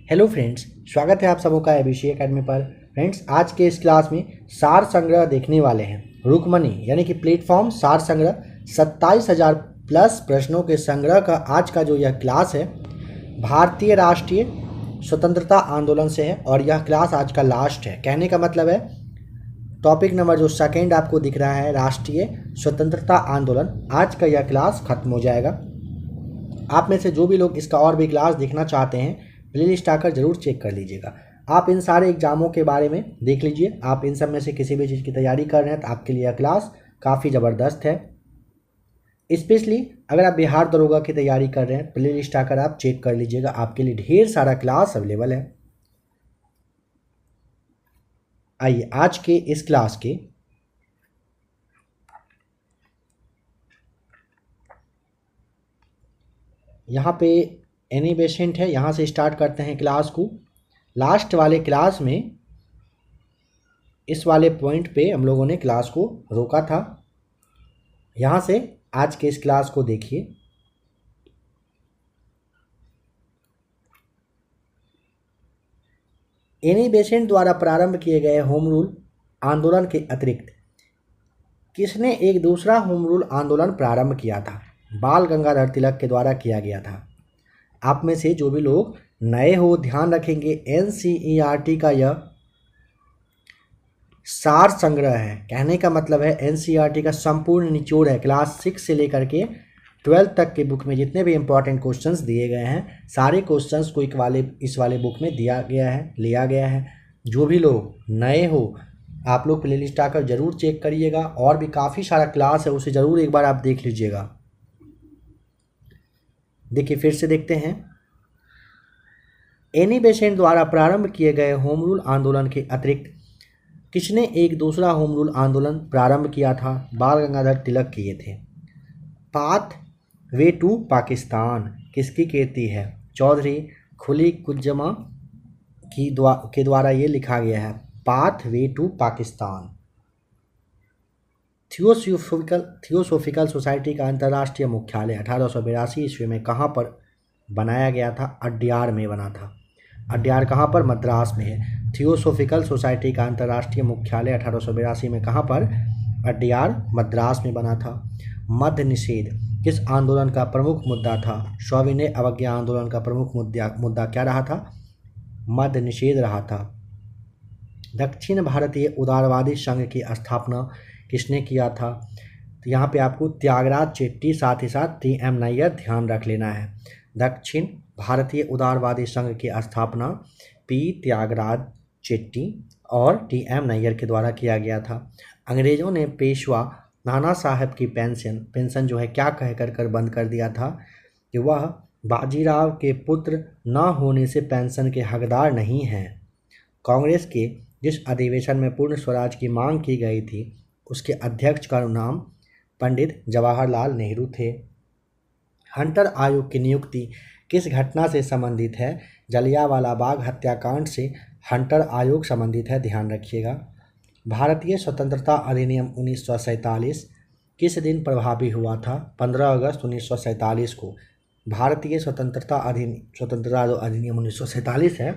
Hello friends, स्वागत है आप सबों का एबीसी एकेडमी पर। फ्रेंड्स, आज के इस क्लास में सार संग्रह देखने वाले हैं। रुकमनी यानी कि प्लेटफॉर्म सार संग्रह 27,000 प्लस प्रश्नों के संग्रह का आज का जो यह क्लास है भारतीय राष्ट्रीय स्वतंत्रता आंदोलन से है और यह क्लास आज का लास्ट है। कहने का मतलब है टॉपिक नंबर जो सेकेंड आपको दिख रहा है राष्ट्रीय स्वतंत्रता आंदोलन, आज का यह क्लास खत्म हो जाएगा। आप में से जो भी लोग इसका और भी क्लास देखना चाहते हैं प्लेलिस्ट आकर जरूर चेक कर लीजिएगा। आप इन सारे एग्जामों के बारे में देख लीजिए। आप इन सब में से किसी भी चीज़ की तैयारी कर रहे हैं तो आपके लिए यह क्लास काफ़ी ज़बरदस्त है। स्पेशली अगर आप बिहार दरोगा की तैयारी कर रहे हैं प्लेलिस्ट आकर आप चेक कर लीजिएगा, आपके लिए ढेर सारा क्लास अवेलेबल है। आइए आज के इस क्लास के यहाँ पे एनी बेसेंट है, यहाँ से स्टार्ट करते हैं क्लास को। लास्ट वाले क्लास में इस वाले पॉइंट पे हम लोगों ने क्लास को रोका था। यहाँ से आज के इस क्लास को देखिए। एनी बेसेंट द्वारा प्रारंभ किए गए होम रूल आंदोलन के अतिरिक्त किसने एक दूसरा होम रूल आंदोलन प्रारंभ किया था? बाल गंगाधर तिलक के द्वारा किया गया था। आप में से जो भी लोग नए हो ध्यान रखेंगे, एनसीईआरटी का यह सार संग्रह है। कहने का मतलब है एनसीईआरटी का संपूर्ण निचोड़ है। क्लास 6 से लेकर के 12 तक के बुक में जितने भी इंपॉर्टेंट क्वेश्चंस दिए गए हैं सारे क्वेश्चंस को इस वाले बुक में दिया गया है, लिया गया है। जो भी लोग नए हो आप लोग प्लेलिस्ट आकर जरूर चेक करिएगा और भी काफ़ी सारा क्लास है, उसे ज़रूर एक बार आप देख लीजिएगा। देखिए फिर से देखते हैं। एनी बेसेंट द्वारा प्रारंभ किए गए होम रूल आंदोलन के अतिरिक्त किसने एक दूसरा होम रूल आंदोलन प्रारंभ किया था? बाल गंगाधर तिलक किए थे। पाथ वे टू पाकिस्तान किसकी कीर्ति है? चौधरी खुली कुज्जमा के द्वारा ये लिखा गया है, pathway to Pakistan. Theosophical society का अंतर्राष्ट्रीय मुख्यालय 1882 ईस्वी में कहाँ पर बनाया गया था? अड्यार में बना था। अड्यार कहाँ पर? मद्रास में है। थियोसोफिकल सोसाइटी का अंतर्राष्ट्रीय मुख्यालय 1882 में कहाँ पर? अड्यार मद्रास में बना था। मद्य निषेध किस आंदोलन का प्रमुख मुद्दा था? सविनय अवज्ञा आंदोलन का प्रमुख मुद्दा क्या रहा था? मद्य निषेध रहा था। दक्षिण भारतीय उदारवादी संघ की स्थापना किसने किया था? तो यहाँ पे आपको त्यागराज चेट्टी साथ ही साथ टी.एम. नैयर ध्यान रख लेना है। दक्षिण भारतीय उदारवादी संघ की स्थापना पी त्यागराज चेट्टी और टी.एम. नैयर के द्वारा किया गया था। अंग्रेज़ों ने पेशवा नाना साहब की पेंशन जो है क्या कह कर बंद कर दिया था कि वह बाजीराव के पुत्र न होने से पेंशन के हकदार नहीं हैं। कांग्रेस के जिस अधिवेशन में पूर्ण स्वराज की मांग की गई थी उसके अध्यक्ष का नाम पंडित जवाहरलाल नेहरू थे। हंटर आयोग की नियुक्ति किस घटना से संबंधित है? जलियांवाला बाग हत्याकांड से हंटर आयोग संबंधित है, ध्यान रखिएगा। भारतीय स्वतंत्रता अधिनियम 1947 किस दिन प्रभावी हुआ था? 15 अगस्त 1947 को। भारतीय स्वतंत्रता अधिनियम 1947 है,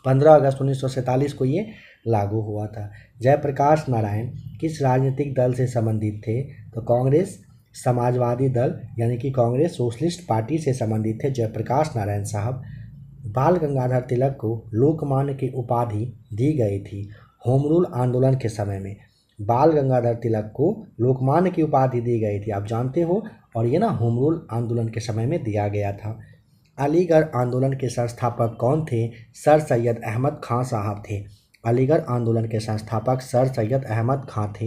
15 अगस्त 1947 को ये लागू हुआ था। जयप्रकाश नारायण किस राजनीतिक दल से संबंधित थे? तो कांग्रेस समाजवादी दल यानी कि कांग्रेस सोशलिस्ट पार्टी से संबंधित थे जयप्रकाश नारायण साहब। बाल गंगाधर तिलक को लोकमान्य की उपाधि दी गई थी होम रूल आंदोलन के समय में। बाल गंगाधर तिलक को लोकमान्य की उपाधि दी गई थी, आप जानते हो, और ये ना होम रूल आंदोलन के समय में दिया गया था। अलीगढ़ आंदोलन के संस्थापक कौन थे? सर सैयद अहमद खां साहब थे। अलीगढ़ आंदोलन के संस्थापक सर सैयद अहमद खां थे।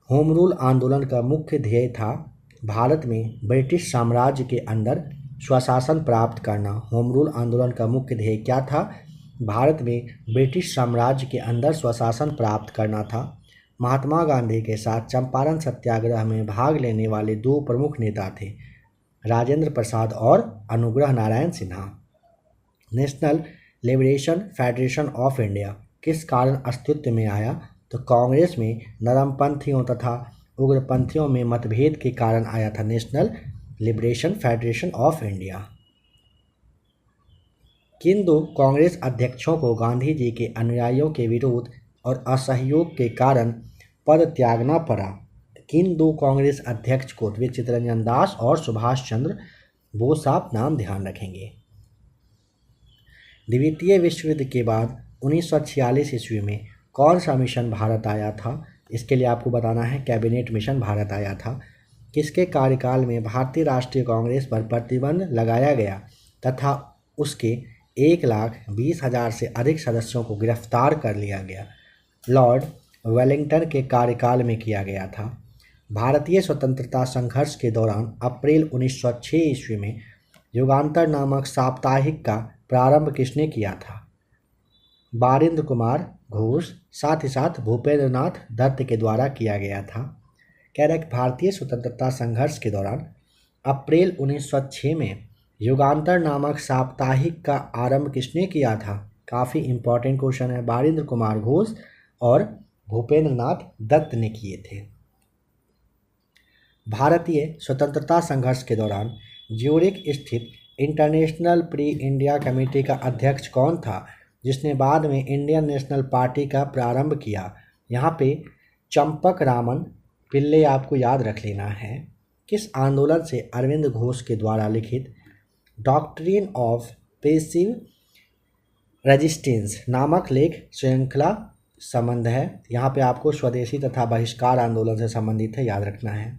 होम रूल आंदोलन का मुख्य ध्येय था भारत में ब्रिटिश साम्राज्य के अंदर स्वशासन प्राप्त करना। होम रूल आंदोलन का मुख्य ध्येय क्या था? भारत में ब्रिटिश साम्राज्य के अंदर स्वशासन प्राप्त करना था। महात्मा गांधी के साथ चंपारण सत्याग्रह में भाग लेने वाले दो प्रमुख नेता थे, राजेंद्र प्रसाद और Anugrah Narayan Sinha. National liberation federation of India किस कारण अस्तित्व में आया? तो कांग्रेस में नरमपंथियों तथा उग्रपंथियों में मतभेद के कारण आया था national liberation federation of India. किन दो कांग्रेस अध्यक्षों को गांधी जी के अनुयायियों के विरोध और असहयोग के कारण पद त्यागना पड़ा? किन दो कांग्रेस अध्यक्ष को? वे चित्तरंजन दास और सुभाष चंद्र बोस। आप नाम ध्यान रखेंगे। द्वितीय विश्व युद्ध के बाद 1946 ईस्वी में कौन सा मिशन भारत आया था? इसके लिए आपको बताना है कैबिनेट मिशन भारत आया था। किसके कार्यकाल में भारतीय राष्ट्रीय कांग्रेस पर प्रतिबंध लगाया गया तथा उसके 1,20,000 से अधिक सदस्यों को गिरफ्तार कर लिया गया? लॉर्ड वेलिंगटन के कार्यकाल में किया गया था। भारतीय स्वतंत्रता संघर्ष के दौरान अप्रैल 1906 ईस्वी में युगांतर नामक साप्ताहिक का प्रारंभ किसने किया था? बारिंद्र कुमार घोष, साथ ही साथ भूपेंद्र नाथ दत्त के द्वारा किया गया था। कह रहा है कि भारतीय स्वतंत्रता संघर्ष के दौरान अप्रैल 1906 में युगांतर नामक साप्ताहिक का आरंभ किसने किया था? काफ़ी इंपॉर्टेंट क्वेश्चन है। बारिंद्र कुमार घोष और भूपेंद्र नाथ दत्त ने किए थे। भारतीय स्वतंत्रता संघर्ष के दौरान ज्यूरिख स्थित इंटरनेशनल प्री इंडिया कमेटी का अध्यक्ष कौन था, जिसने बाद में इंडियन नेशनल पार्टी का प्रारंभ किया? यहाँ पे चंपक रामन पिल्ले आपको याद रख लेना है। किस आंदोलन से अरविंद घोष के द्वारा लिखित डॉक्ट्रिन ऑफ पैसिव रेजिस्टेंस नामक लेख श्रृंखला संबंध है? यहाँ पे आपको स्वदेशी तथा बहिष्कार आंदोलन से संबंधित है, याद रखना है।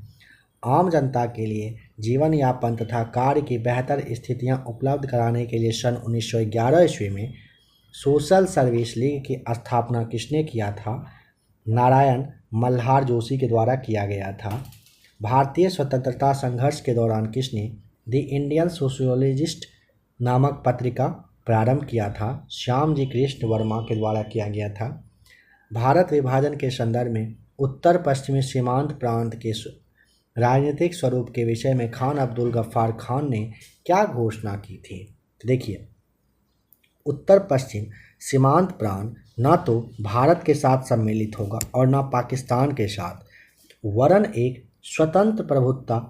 आम जनता के लिए जीवन यापन तथा कार्य की बेहतर स्थितियां उपलब्ध कराने के लिए सन 1911 ईस्वी में सोशल सर्विस लीग की स्थापना किसने किया था? नारायण मल्हार जोशी के द्वारा किया गया था। भारतीय स्वतंत्रता संघर्ष के दौरान किसने द इंडियन सोशियोलॉजिस्ट नामक पत्रिका प्रारंभ किया था? श्यामजी कृष्ण वर्मा के द्वारा किया गया था। भारत विभाजन के संदर्भ में उत्तर पश्चिमी सीमांत प्रांत के राजनीतिक स्वरूप के विषय में खान अब्दुल गफ्फार खान ने क्या घोषणा की थी? तो देखिए, उत्तर पश्चिम सीमांत प्रांत न तो भारत के साथ सम्मिलित होगा और न पाकिस्तान के साथ, वरन एक स्वतंत्र प्रभुत्व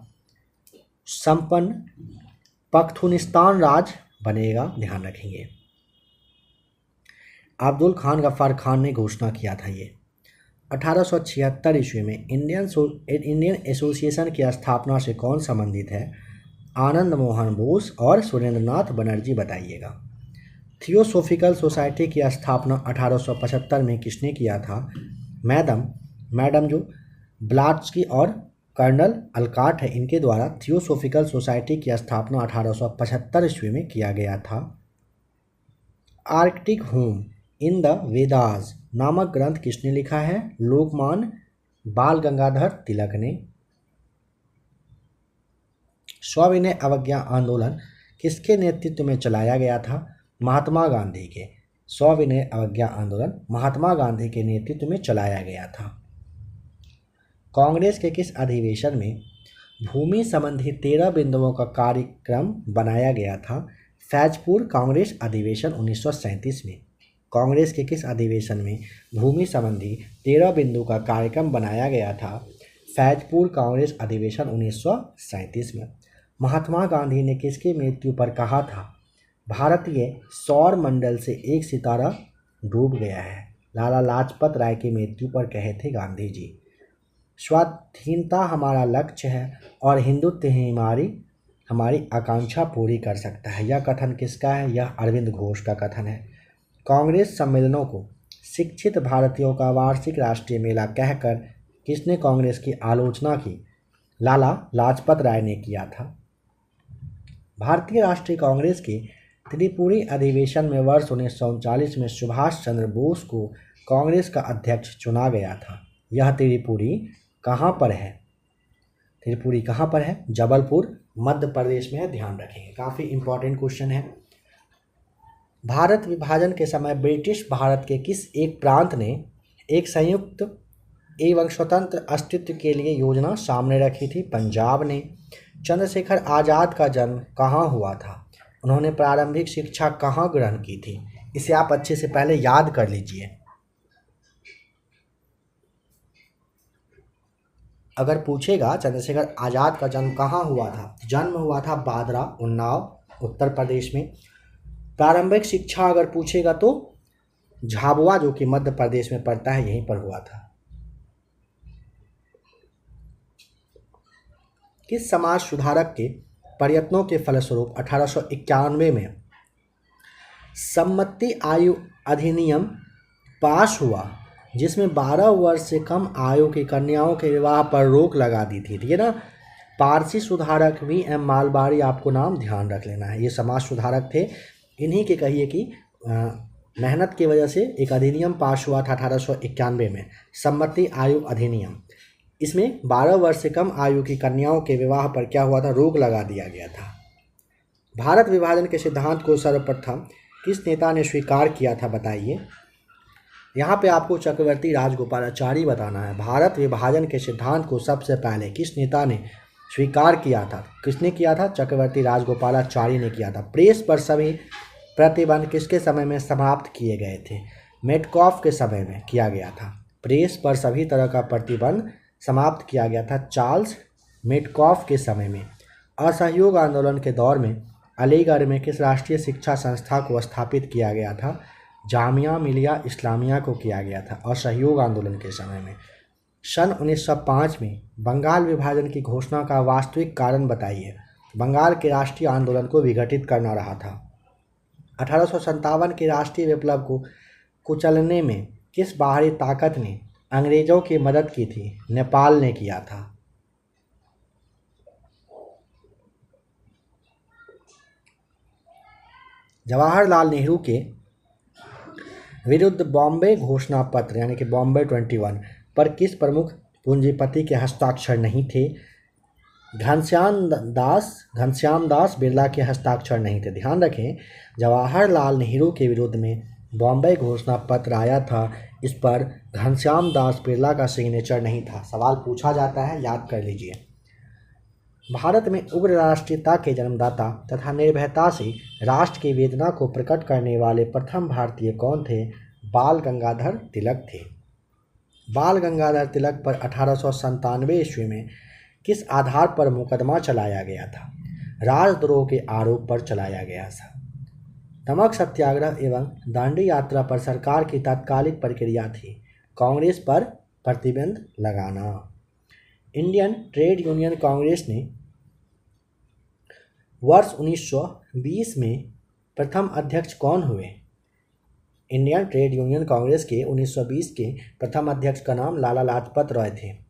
संपन्न पख्तूनिस्तान राज्य बनेगा। ध्यान रखेंगे, अब्दुल खान गफ्फार खान ने घोषणा किया था ये। 1876 ईस्वी में इंडियन एसोसिएशन की स्थापना से कौन संबंधित है? आनंद मोहन बोस और सुरेंद्रनाथ बनर्जी। बताइएगा। थियोसोफिकल सोसाइटी की स्थापना 1875 में किसने किया था? मैडम जो ब्लाट्सकी और कर्नल अलकाट है, इनके द्वारा थियोसोफिकल सोसाइटी की स्थापना 1875 ईस्वी में किया गया था। Arctic home in the Vedas नामक ग्रंथ किसने लिखा है? लोकमान्य बाल गंगाधर तिलक ने। सविनय अवज्ञा आंदोलन किसके नेतृत्व में चलाया गया था? महात्मा गांधी के। सविनय अवज्ञा आंदोलन महात्मा गांधी के नेतृत्व में चलाया गया था। कांग्रेस के किस अधिवेशन में भूमि संबंधी 13 बिंदुओं का कार्यक्रम बनाया गया था? फैजपुर कांग्रेस अधिवेशन 1937 में। कांग्रेस के किस अधिवेशन में भूमि संबंधी 13 बिंदु का कार्यक्रम बनाया गया था? फैजपुर कांग्रेस अधिवेशन 1937 में। महात्मा गांधी ने किसकी मृत्यु पर कहा था? भारतीय सौर मंडल से एक सितारा डूब गया है। लाला लाजपत राय की मृत्यु पर कहे थे गांधी जी। स्वाधीनता हमारा लक्ष्य है और हिंदुत्व ही हमारी आकांक्षा पूरी कर सकता है। यह कथन किसका है? यह अरविंद घोष का कथन है। कांग्रेस सम्मेलनों को शिक्षित भारतीयों का वार्षिक राष्ट्रीय मेला कहकर किसने कांग्रेस की आलोचना की? लाला लाजपत राय ने किया था। भारतीय राष्ट्रीय कांग्रेस के त्रिपुरी अधिवेशन में वर्ष 1939 में सुभाष चंद्र बोस को कांग्रेस का अध्यक्ष चुना गया था। यह त्रिपुरी कहाँ पर है? त्रिपुरी कहाँ पर है? जबलपुर मध्य प्रदेश में है। ध्यान रखेंगे, काफ़ी इंपॉर्टेंट क्वेश्चन है। भारत विभाजन के समय ब्रिटिश भारत के किस एक प्रांत ने एक संयुक्त एवं स्वतंत्र अस्तित्व के लिए योजना सामने रखी थी? पंजाब ने। चंद्रशेखर आज़ाद का जन्म कहाँ हुआ था? उन्होंने प्रारंभिक शिक्षा कहाँ ग्रहण की थी? इसे आप अच्छे से पहले याद कर लीजिए। अगर पूछेगा चंद्रशेखर आज़ाद का जन्म कहाँ हुआ था, जन्म हुआ था बांद्रा उन्नाव उत्तर प्रदेश में। प्रारंभिक शिक्षा अगर पूछेगा तो झाबुआ, जो कि मध्य प्रदेश में पड़ता है, यहीं पर हुआ था। किस समाज सुधारक के प्रयत्नों के फलस्वरूप 1891 में सम्मति आयु अधिनियम पास हुआ, जिसमें 12 वर्ष से कम आयु की कन्याओं के विवाह पर रोक लगा दी थी? ठीक है ना। पारसी सुधारक V.M. मालबारी, आपको नाम ध्यान रख लेना है। ये समाज सुधारक थे। इन्हीं के कहिए कि मेहनत की वजह से एक अधिनियम पास हुआ था 1891 में, सम्मति आयु अधिनियम। इसमें 12 वर्ष से कम आयु की कन्याओं के विवाह पर क्या हुआ था? रोक लगा दिया गया था। भारत विभाजन के सिद्धांत को सर्वप्रथम किस नेता ने स्वीकार किया था? बताइए। यहाँ पे आपको चक्रवर्ती राजगोपालाचारी बताना है। भारत विभाजन के सिद्धांत को सबसे पहले किस नेता ने स्वीकार किया था? किसने किया था? चक्रवर्ती राजगोपालाचारी ने किया था। प्रेस पर सभी प्रतिबंध किसके समय में समाप्त किए गए थे? मेटकॉफ के समय में किया गया था। प्रेस पर सभी तरह का प्रतिबंध समाप्त किया गया था चार्ल्स मेटकॉफ के समय में। असहयोग आंदोलन के दौर में अलीगढ़ में किस राष्ट्रीय शिक्षा संस्था को स्थापित किया गया था? जामिया मिलिया इस्लामिया को किया गया था असहयोग आंदोलन के समय में। सन 1905 में बंगाल विभाजन की घोषणा का वास्तविक कारण बताइए। बंगाल के राष्ट्रीय आंदोलन को विघटित करना रहा था। 1857 के राष्ट्रीय विप्लव को कुचलने में किस बाहरी ताकत ने अंग्रेजों की मदद की थी? नेपाल ने किया था। जवाहरलाल नेहरू के विरुद्ध बॉम्बे घोषणा पत्र यानी कि बॉम्बे 21 पर किस प्रमुख पूंजीपति के हस्ताक्षर नहीं थे? घनश्याम दास बिरला के हस्ताक्षर नहीं थे। ध्यान रखें, जवाहरलाल नेहरू के विरुद्ध में बॉम्बे घोषणा पत्र आया था, इस पर घनश्याम दास बिरला का सिग्नेचर नहीं था। सवाल पूछा जाता है, याद कर लीजिए। भारत में उग्र राष्ट्रीयता के जन्मदाता तथा निर्भयता से राष्ट्र की वेदना को प्रकट करने वाले प्रथम भारतीय कौन थे? बाल गंगाधर तिलक थे। बाल गंगाधर तिलक पर 1897 ईस्वी में किस आधार पर मुकदमा चलाया गया था? राजद्रोह के आरोप पर चलाया गया था। नमक सत्याग्रह एवं दांडी यात्रा पर सरकार की तात्कालिक प्रतिक्रिया थी कांग्रेस पर प्रतिबंध लगाना। इंडियन ट्रेड यूनियन कांग्रेस ने वर्ष 1920 में प्रथम अध्यक्ष कौन हुए? इंडियन ट्रेड यूनियन कांग्रेस के 1920 के प्रथम अध्यक्ष का नाम लाला लाजपत राय थे।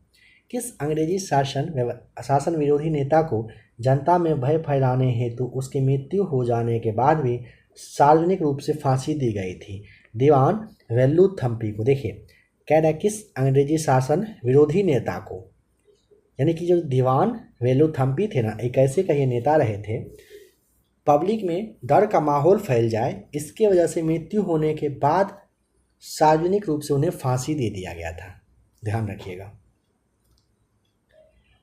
किस अंग्रेजी शासन विरोधी नेता को जनता में भय फैलाने हेतु उसकी मृत्यु हो जाने के बाद भी सार्वजनिक रूप से फांसी दी गई थी? दीवान वेलुथम्पी को। देखिए, कह रहा है किस अंग्रेजी शासन विरोधी नेता को, यानी कि जो दीवान वेलुथम्पी थे ना, एक ऐसे कहीं नेता रहे थे, पब्लिक में डर का माहौल फैल जाए, इसके वजह से मृत्यु होने के बाद सार्वजनिक रूप से उन्हें फांसी दे दिया गया था। ध्यान रखिएगा।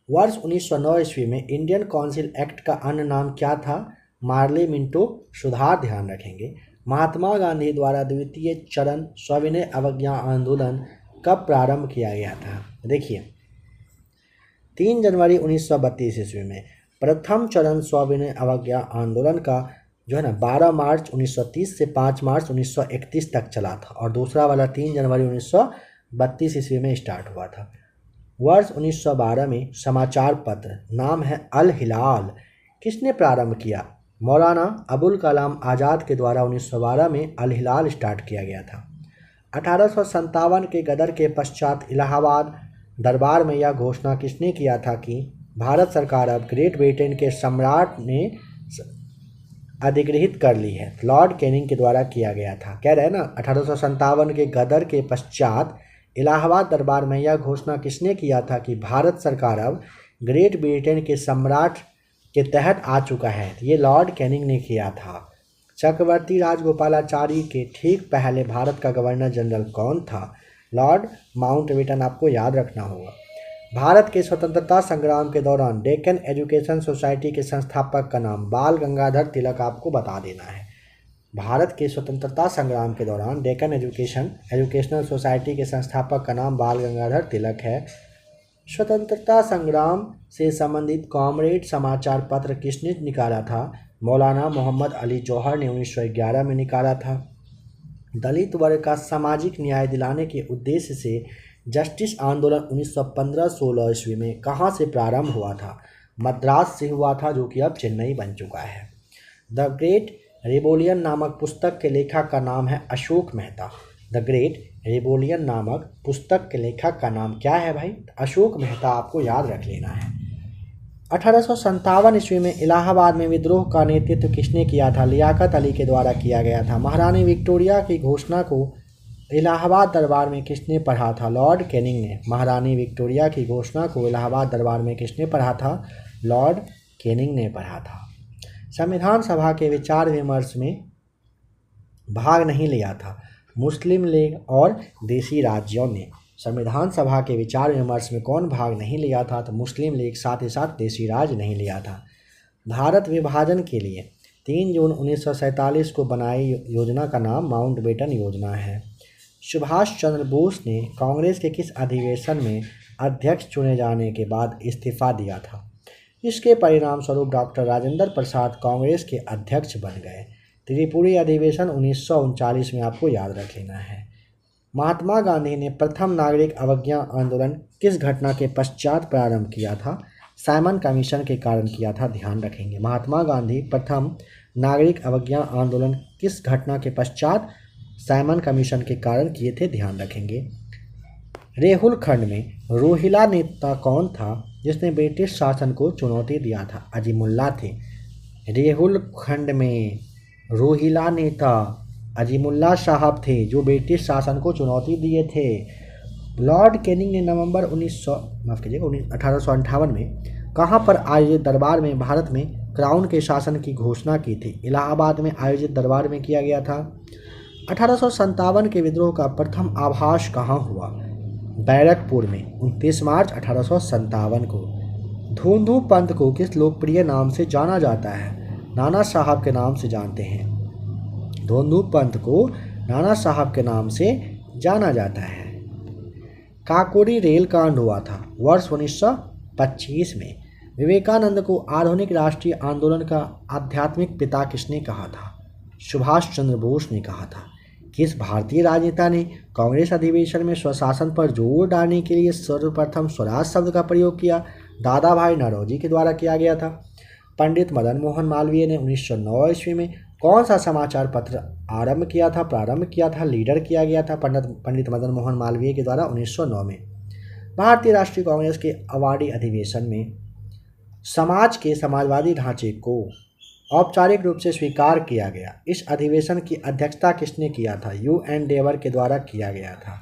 वर्ष 1909 ईस्वी में इंडियन काउंसिल एक्ट का अन्य नाम क्या था? मार्ले मिंटो सुधार। ध्यान रखेंगे। महात्मा गांधी द्वारा द्वितीय चरण सविनय अवज्ञा आंदोलन कब प्रारंभ किया गया था? देखिए, 3 जनवरी 1932 ईस्वी में प्रथम चरण सविनय अवज्ञा आंदोलन का जो है ना 12 मार्च 1930 से 5 मार्च 1931 तक चला था, और दूसरा वाला 3 जनवरी 1932 ईस्वी में स्टार्ट हुआ था। वर्ष 1912 में समाचार पत्र नाम है अल हिलाल किसने प्रारंभ किया? मौलाना अबुल कलाम आज़ाद के द्वारा 1912 में अल हिलाल स्टार्ट किया गया था। 1857 के गदर के पश्चात इलाहाबाद दरबार में यह घोषणा किसने किया था कि भारत सरकार अब ग्रेट ब्रिटेन के सम्राट ने अधिग्रहित कर ली है? लॉर्ड कैनिंग के द्वारा किया गया था। कह रहे हैं ना, 1857 के गदर के पश्चात इलाहाबाद दरबार में यह घोषणा किसने किया था कि भारत सरकार अब ग्रेट ब्रिटेन के सम्राट के तहत आ चुका है? ये लॉर्ड कैनिंग ने किया था। चक्रवर्ती राजगोपालाचारी के ठीक पहले भारत का गवर्नर जनरल कौन था? Lord Mountbatten. आपको याद रखना होगा। भारत के स्वतंत्रता संग्राम के दौरान डेक्कन एजुकेशन सोसाइटी के संस्थापक का नाम? बाल गंगाधर तिलक। आपको बता देना है। भारत के स्वतंत्रता संग्राम के दौरान डेक्कन एजुकेशनल सोसाइटी के संस्थापक का नाम बाल गंगाधर तिलक है। स्वतंत्रता संग्राम से संबंधित कॉमरेड समाचार पत्र किसने निकाला था? मौलाना मोहम्मद अली जौहर ने 1911 में निकाला था। दलित वर्ग का सामाजिक न्याय दिलाने के उद्देश्य से जस्टिस आंदोलन 1915-16 ईस्वी में कहाँ से प्रारंभ हुआ था? मद्रास से हुआ था, जो कि अब चेन्नई बन चुका है। द ग्रेट रेबोलियन नामक पुस्तक के लेखक का नाम है अशोक मेहता। द ग्रेट रेबोलियन नामक पुस्तक के लेखक का नाम क्या है भाई? अशोक मेहता आपको याद रख लेना है। 1857 ईस्वी में इलाहाबाद में विद्रोह का नेतृत्व किसने किया था? लियाकत अली के द्वारा किया गया था। महारानी विक्टोरिया की घोषणा को इलाहाबाद दरबार में किसने पढ़ा था? लॉर्ड कैनिंग ने। महारानी विक्टोरिया की घोषणा को इलाहाबाद दरबार में किसने पढ़ा था? लॉर्ड कैनिंग ने पढ़ा था। संविधान सभा के विचार विमर्श में भाग नहीं लिया था। मुस्लिम लीग और देशी राज्यों ने। संविधान सभा के विचार विमर्श में कौन भाग नहीं लिया था? तो मुस्लिम लीग, साथ ही साथ देशी राज नहीं लिया था। भारत विभाजन के लिए 3 जून 1947 को बनाई योजना का नाम माउंटबेटन योजना है। सुभाष चंद्र बोस ने कांग्रेस के किस अधिवेशन में अध्यक्ष चुने जाने के बाद इस्तीफा दिया था? इसके परिणाम स्वरूप डॉक्टर राजेंद्र प्रसाद कांग्रेस के अध्यक्ष बन गए। त्रिपुरी अधिवेशन 1939 में आपको याद रख लेना है। महात्मा गांधी ने प्रथम नागरिक अवज्ञा आंदोलन किस घटना के पश्चात प्रारंभ किया था? साइमन कमीशन के कारण किया था, ध्यान रखेंगे। महात्मा गांधी प्रथम नागरिक अवज्ञा आंदोलन किस घटना के पश्चात साइमन कमीशन के कारण किए थे, ध्यान रखेंगे। रेहुल खंड में रोहिला नेता कौन था जिसने ब्रिटिश शासन को चुनौती दिया था? अजीमुल्ला थे। रेहुल खंड में रोहिला नेता अजीमुल्ला साहब थे, जो ब्रिटिश शासन को चुनौती दिए थे। लॉर्ड कैनिंग ने नवंबर 1858 में कहाँ पर आयोजित दरबार में भारत में क्राउन के शासन की घोषणा की थी? इलाहाबाद में आयोजित दरबार में किया गया था। 1857 के विद्रोह का प्रथम आभास कहाँ हुआ? बैरकपुर में 29 मार्च 1857 को। धूंधू पंथ को किस लोकप्रिय नाम से जाना जाता है? नाना साहब के नाम से जानते हैं। धूंधू पंथ को नाना साहब के नाम से जाना जाता है। काकोरी रेल कांड हुआ था वर्ष 1925 में। विवेकानंद को आधुनिक राष्ट्रीय आंदोलन का आध्यात्मिक पिता किसने कहा था? सुभाष चंद्र बोस ने कहा था। किस भारतीय राजनेता ने कांग्रेस अधिवेशन में स्वशासन पर जोर डालने के लिए सर्वप्रथम स्वराज शब्द का प्रयोग किया? दादा भाई नौरोजी के द्वारा किया गया था। पंडित मदन मोहन मालवीय ने 1909 ईस्वी में कौन सा समाचार पत्र प्रारंभ किया था? लीडर किया गया था पंडित मदन मोहन मालवीय के द्वारा 1909 में। भारतीय राष्ट्रीय कांग्रेस के अवार्डी अधिवेशन में समाज के समाजवादी ढांचे को औपचारिक रूप से स्वीकार किया गया। इस अधिवेशन की अध्यक्षता किसने किया था? UN डेवर के द्वारा किया गया था।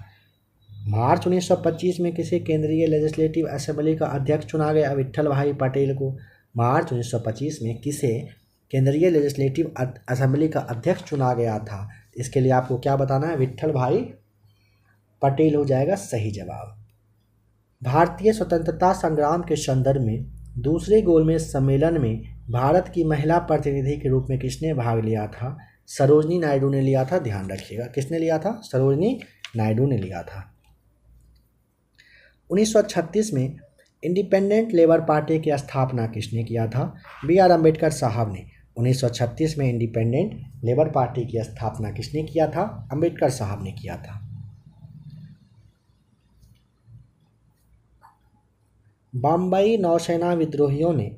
मार्च 1925 में किसे केंद्रीय लेजिस्लेटिव असेंबली का अध्यक्ष चुना गया? विट्ठल भाई पटेल को। मार्च 1925 में किसे केंद्रीय लेजिस्लेटिव असेंबली का अध्यक्ष चुना गया था? इसके लिए आपको क्या बताना है? विट्ठल भाई पटेल हो जाएगा सही जवाब। भारतीय स्वतंत्रता संग्राम के संदर्भ में दूसरे गोलमेज सम्मेलन में भारत की महिला प्रतिनिधि के रूप में किसने भाग लिया था? सरोजनी नायडू ने लिया था, ध्यान रखिएगा। किसने लिया था? सरोजनी नायडू ने लिया था। 1936 में इंडिपेंडेंट लेबर पार्टी की स्थापना किसने किया था? BR अम्बेडकर साहब ने। 1936 में इंडिपेंडेंट लेबर पार्टी की स्थापना किसने किया था? अम्बेडकर साहब ने किया था। बम्बई नौसेना विद्रोहियों ने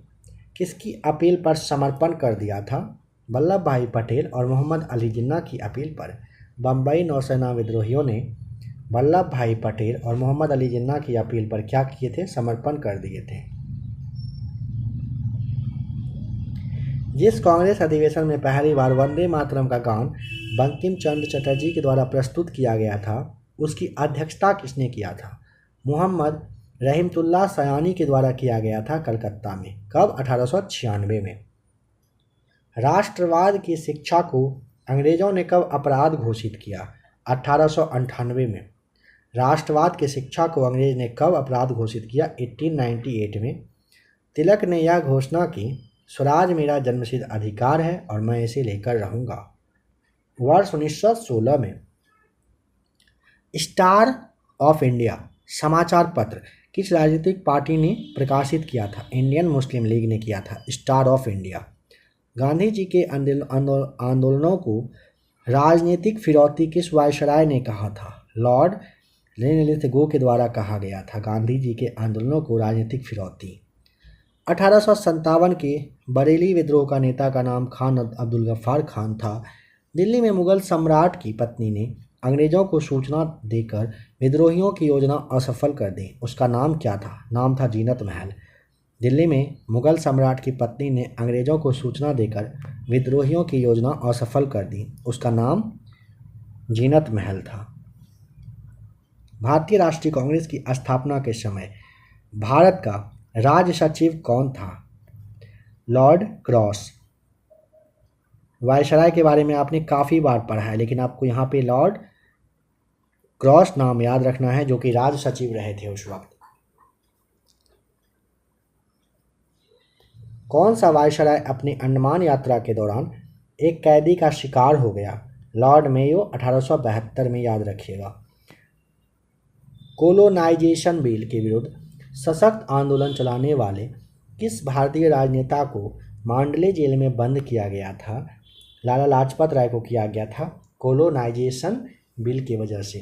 किसकी अपील पर समर्पण कर दिया था? वल्लभ भाई पटेल और मोहम्मद अली जिन्ना की अपील पर बम्बई नौसेना विद्रोहियों ने वल्लभ भाई पटेल और मोहम्मद अली जिन्ना की अपील पर क्या किए थे? समर्पण कर दिए थे। जिस कांग्रेस अधिवेशन में पहली बार वंदे मातरम का गान बंकिम चंद्र चटर्जी के द्वारा प्रस्तुत किया गया था, उसकी अध्यक्षता किसने किया था? मोहम्मद रहीमतुल्लाह सयानी के द्वारा किया गया था, कलकत्ता में। कब? 1896 में। राष्ट्रवाद की शिक्षा को अंग्रेजों ने कब अपराध घोषित किया? 1898 में। राष्ट्रवाद की शिक्षा को अंग्रेज ने कब अपराध घोषित किया? 1898 में। तिलक ने यह घोषणा की, स्वराज मेरा जन्मसिद्ध अधिकार है और मैं इसे लेकर रहूँगा, वर्ष 1916 में। स्टार ऑफ इंडिया समाचार पत्र किस राजनीतिक पार्टी ने प्रकाशित किया था? इंडियन मुस्लिम लीग ने किया था star of India. Gandhi ji के आंदोलनों को राजनीतिक फिरौती किस वायसराय ने कहा था? लॉर्ड लिनलिथगो के द्वारा कहा गया था गांधी जी के आंदोलनों को राजनीतिक फिरौती। 1857 के बरेली विद्रोह का नेता का नाम खान अब्दुल गफ्फार खान था। दिल्ली में मुगल सम्राट की पत्नी ने अंग्रेजों को सूचना देकर विद्रोहियों की योजना असफल कर दी। उसका नाम क्या था? नाम था जीनत महल। दिल्ली में मुगल सम्राट की पत्नी ने अंग्रेजों को सूचना देकर विद्रोहियों की योजना असफल कर दी। उसका नाम जीनत महल था। भारतीय राष्ट्रीय कांग्रेस की स्थापना के समय भारत का राज्य सचिव कौन था? Lord cross. वायसराय के बारे में आपने काफ़ी बार पढ़ा है, लेकिन आपको यहाँ पे लॉर्ड क्रॉस नाम याद रखना है, जो कि राज्य सचिव रहे थे उस वक्त। कौन सा वायसराय अपनी अंडमान यात्रा के दौरान एक कैदी का शिकार हो गया? Lord Mayo. 1872 में, याद रखिएगा। कोलोनाइजेशन बिल के विरुद्ध सशक्त आंदोलन चलाने वाले किस भारतीय राजनेता को मांडले जेल में बंद किया गया था? लाला लाजपत राय को किया गया था कोलोनाइजेशन बिल की वजह से।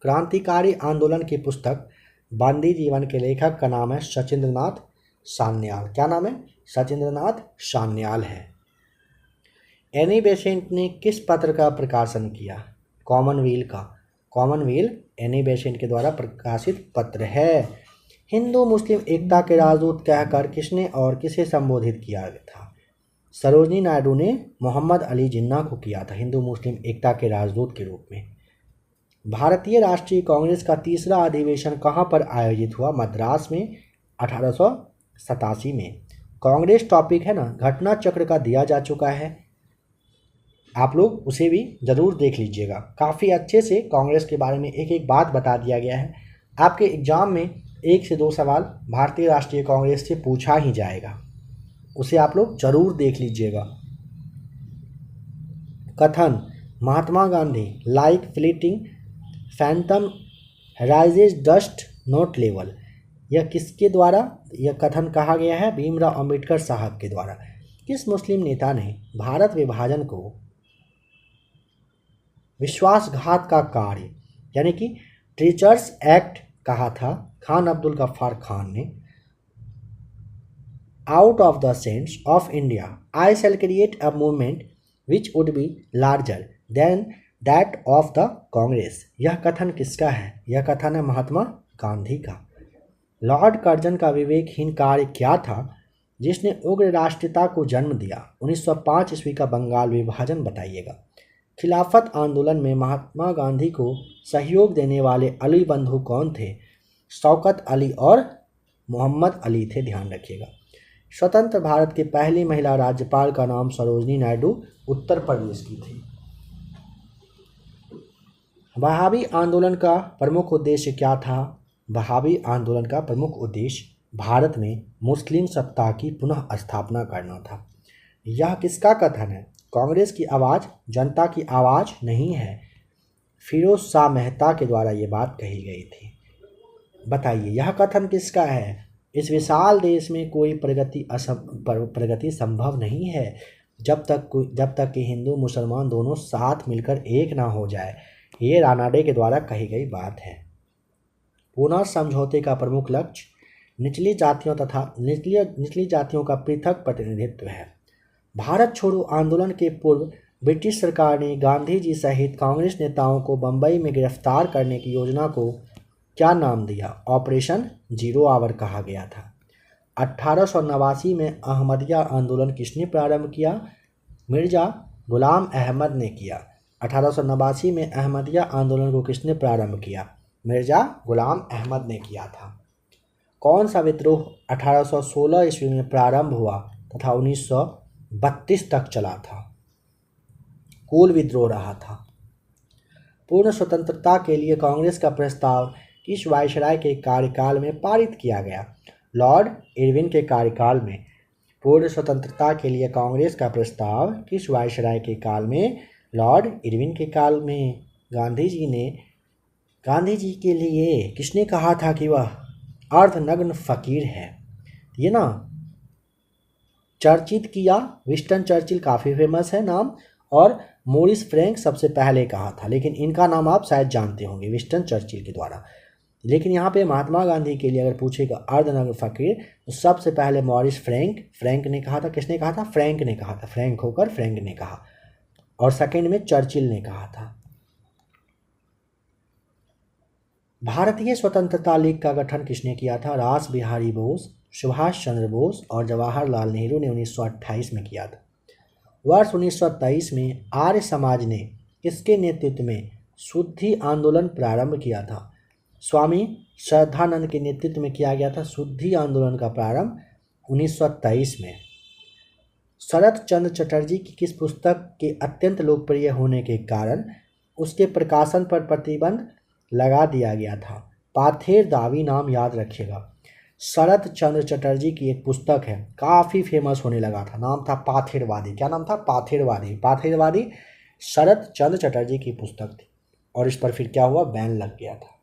क्रांतिकारी आंदोलन की पुस्तक बंदी जीवन के लेखक का नाम है सचिंद्रनाथ सान्याल। क्या नाम है? सचिंद्रनाथ सान्याल है। एनी बेसेंट ने किस पत्र का प्रकाशन किया? कॉमनवेल का। कॉमनवेल एनी बेसेंट के द्वारा प्रकाशित पत्र है। हिंदू मुस्लिम एकता के राजदूत कहकर किसने और किसे संबोधित किया था? सरोजनी नायडू ने मोहम्मद अली जिन्ना को किया था हिंदू मुस्लिम एकता के राजदूत के रूप में। भारतीय राष्ट्रीय कांग्रेस का तीसरा अधिवेशन कहाँ पर आयोजित हुआ? मद्रास में, 1887 में। कांग्रेस टॉपिक है ना, घटना चक्र का दिया जा चुका है, आप लोग उसे भी ज़रूर देख लीजिएगा। काफ़ी अच्छे से कांग्रेस के बारे में एक एक बात बता दिया गया है। आपके एग्ज़ाम में 1 से 2 सवाल भारतीय राष्ट्रीय कांग्रेस से पूछा ही जाएगा, उसे आप लोग ज़रूर देख लीजिएगा। कथन Mahatma Gandhi like fleeting phantom rises dust not level, यह किसके द्वारा यह कथन कहा गया है? भीमराव अंबेडकर साहब के द्वारा। किस मुस्लिम नेता ने भारत विभाजन को विश्वासघात का कार्य यानी कि ट्रीचर्स एक्ट कहा था? खान अब्दुल गफ्फार खान ने। Out of the sense of India I shall create a movement which would be larger than that of the Congress, यह कथन किसका है? यह कथन है महात्मा गांधी का। लॉर्ड कर्जन का विवेकहीन कार्य क्या था जिसने उग्र राष्ट्रीयता को जन्म दिया? 1905 ईस्वी का बंगाल विभाजन बताइएगा। खिलाफत आंदोलन में महात्मा गांधी को सहयोग देने वाले अली बंधु कौन थे? शौकत अली और मोहम्मद अली थे, ध्यान रखिएगा। स्वतंत्र भारत की पहली महिला राज्यपाल का नाम सरोजनी नायडू उत्तर प्रदेश की थी। वहाबी आंदोलन का प्रमुख उद्देश्य क्या था? वहाबी आंदोलन का प्रमुख उद्देश्य भारत में मुस्लिम सत्ता की पुनः स्थापना करना था। यह किसका कथन है? कांग्रेस की आवाज़ जनता की आवाज़ नहीं है, फिरोज शाह मेहता के द्वारा ये बात कही गई थी। बताइए यह कथन किसका है? इस विशाल देश में कोई प्रगति संभव नहीं है जब तक कि हिंदू मुसलमान दोनों साथ मिलकर एक ना हो जाए, ये रानाडे के द्वारा कही गई बात है। पुनः समझौते का प्रमुख लक्ष्य निचली जातियों का पृथक प्रतिनिधित्व है। भारत छोड़ो आंदोलन के पूर्व ब्रिटिश सरकार ने गांधी जी सहित कांग्रेस नेताओं को बंबई में गिरफ्तार करने की योजना को क्या नाम दिया? ऑपरेशन जीरो आवर कहा गया था। 1889 में अहमदिया आंदोलन किसने प्रारंभ किया? मिर्जा गुलाम अहमद ने किया। 1889 में अहमदिया आंदोलन को किसने प्रारंभ किया? मिर्जा गुलाम अहमद ने किया था। कौन सा विद्रोह 1816 ईस्वी में प्रारंभ हुआ तथा 1932 तक चला था? कोल विद्रोह रहा था। पूर्ण स्वतंत्रता के लिए कांग्रेस का प्रस्ताव किस वायसराय के कार्यकाल में पारित किया गया? लॉर्ड इरविन के कार्यकाल में। पूर्ण स्वतंत्रता के लिए कांग्रेस का प्रस्ताव किस वायसराय के काल में? लॉर्ड इरविन के काल में। गांधी जी के लिए किसने कहा था कि वह अर्धनग्न फकीर है? ये ना चर्चित किया, विंस्टन चर्चिल काफ़ी फेमस है नाम, और मोरिस फ्रैंक सबसे पहले कहा था, लेकिन इनका नाम आप शायद जानते होंगे विंस्टन चर्चिल के द्वारा। लेकिन यहाँ पे महात्मा गांधी के लिए अगर पूछेगा अर्धनग्न फकीर तो सबसे पहले मॉरिस फ्रैंक ने कहा था। किसने कहा था? फ्रैंक ने कहा था, फ्रैंक होकर फ्रैंक ने कहा। और सेकंड में चर्चिल ने कहा था। भारतीय स्वतंत्रता लीग का गठन किसने किया था? रास बिहारी बोस, सुभाष चंद्र बोस और जवाहरलाल नेहरू ने 1928 में किया था। वर्ष 1923 में आर्य समाज ने किसके नेतृत्व में शुद्धि आंदोलन प्रारंभ किया था? स्वामी श्रद्धानंद के नेतृत्व में किया गया था शुद्धि आंदोलन का प्रारंभ 1923 में। शरत चंद्र चटर्जी की किस पुस्तक के अत्यंत लोकप्रिय होने के कारण उसके प्रकाशन पर प्रतिबंध लगा दिया गया था? पाथेर दावी नाम याद रखिएगा। शरत चंद्र चटर्जी की एक पुस्तक है, काफ़ी फेमस होने लगा था, नाम था पाथेरवादी। क्या नाम था? पाथेरवादी। पाथेरवादी शरत चंद्र चटर्जी की पुस्तक थी और इस पर फिर क्या हुआ? बैन लग गया था।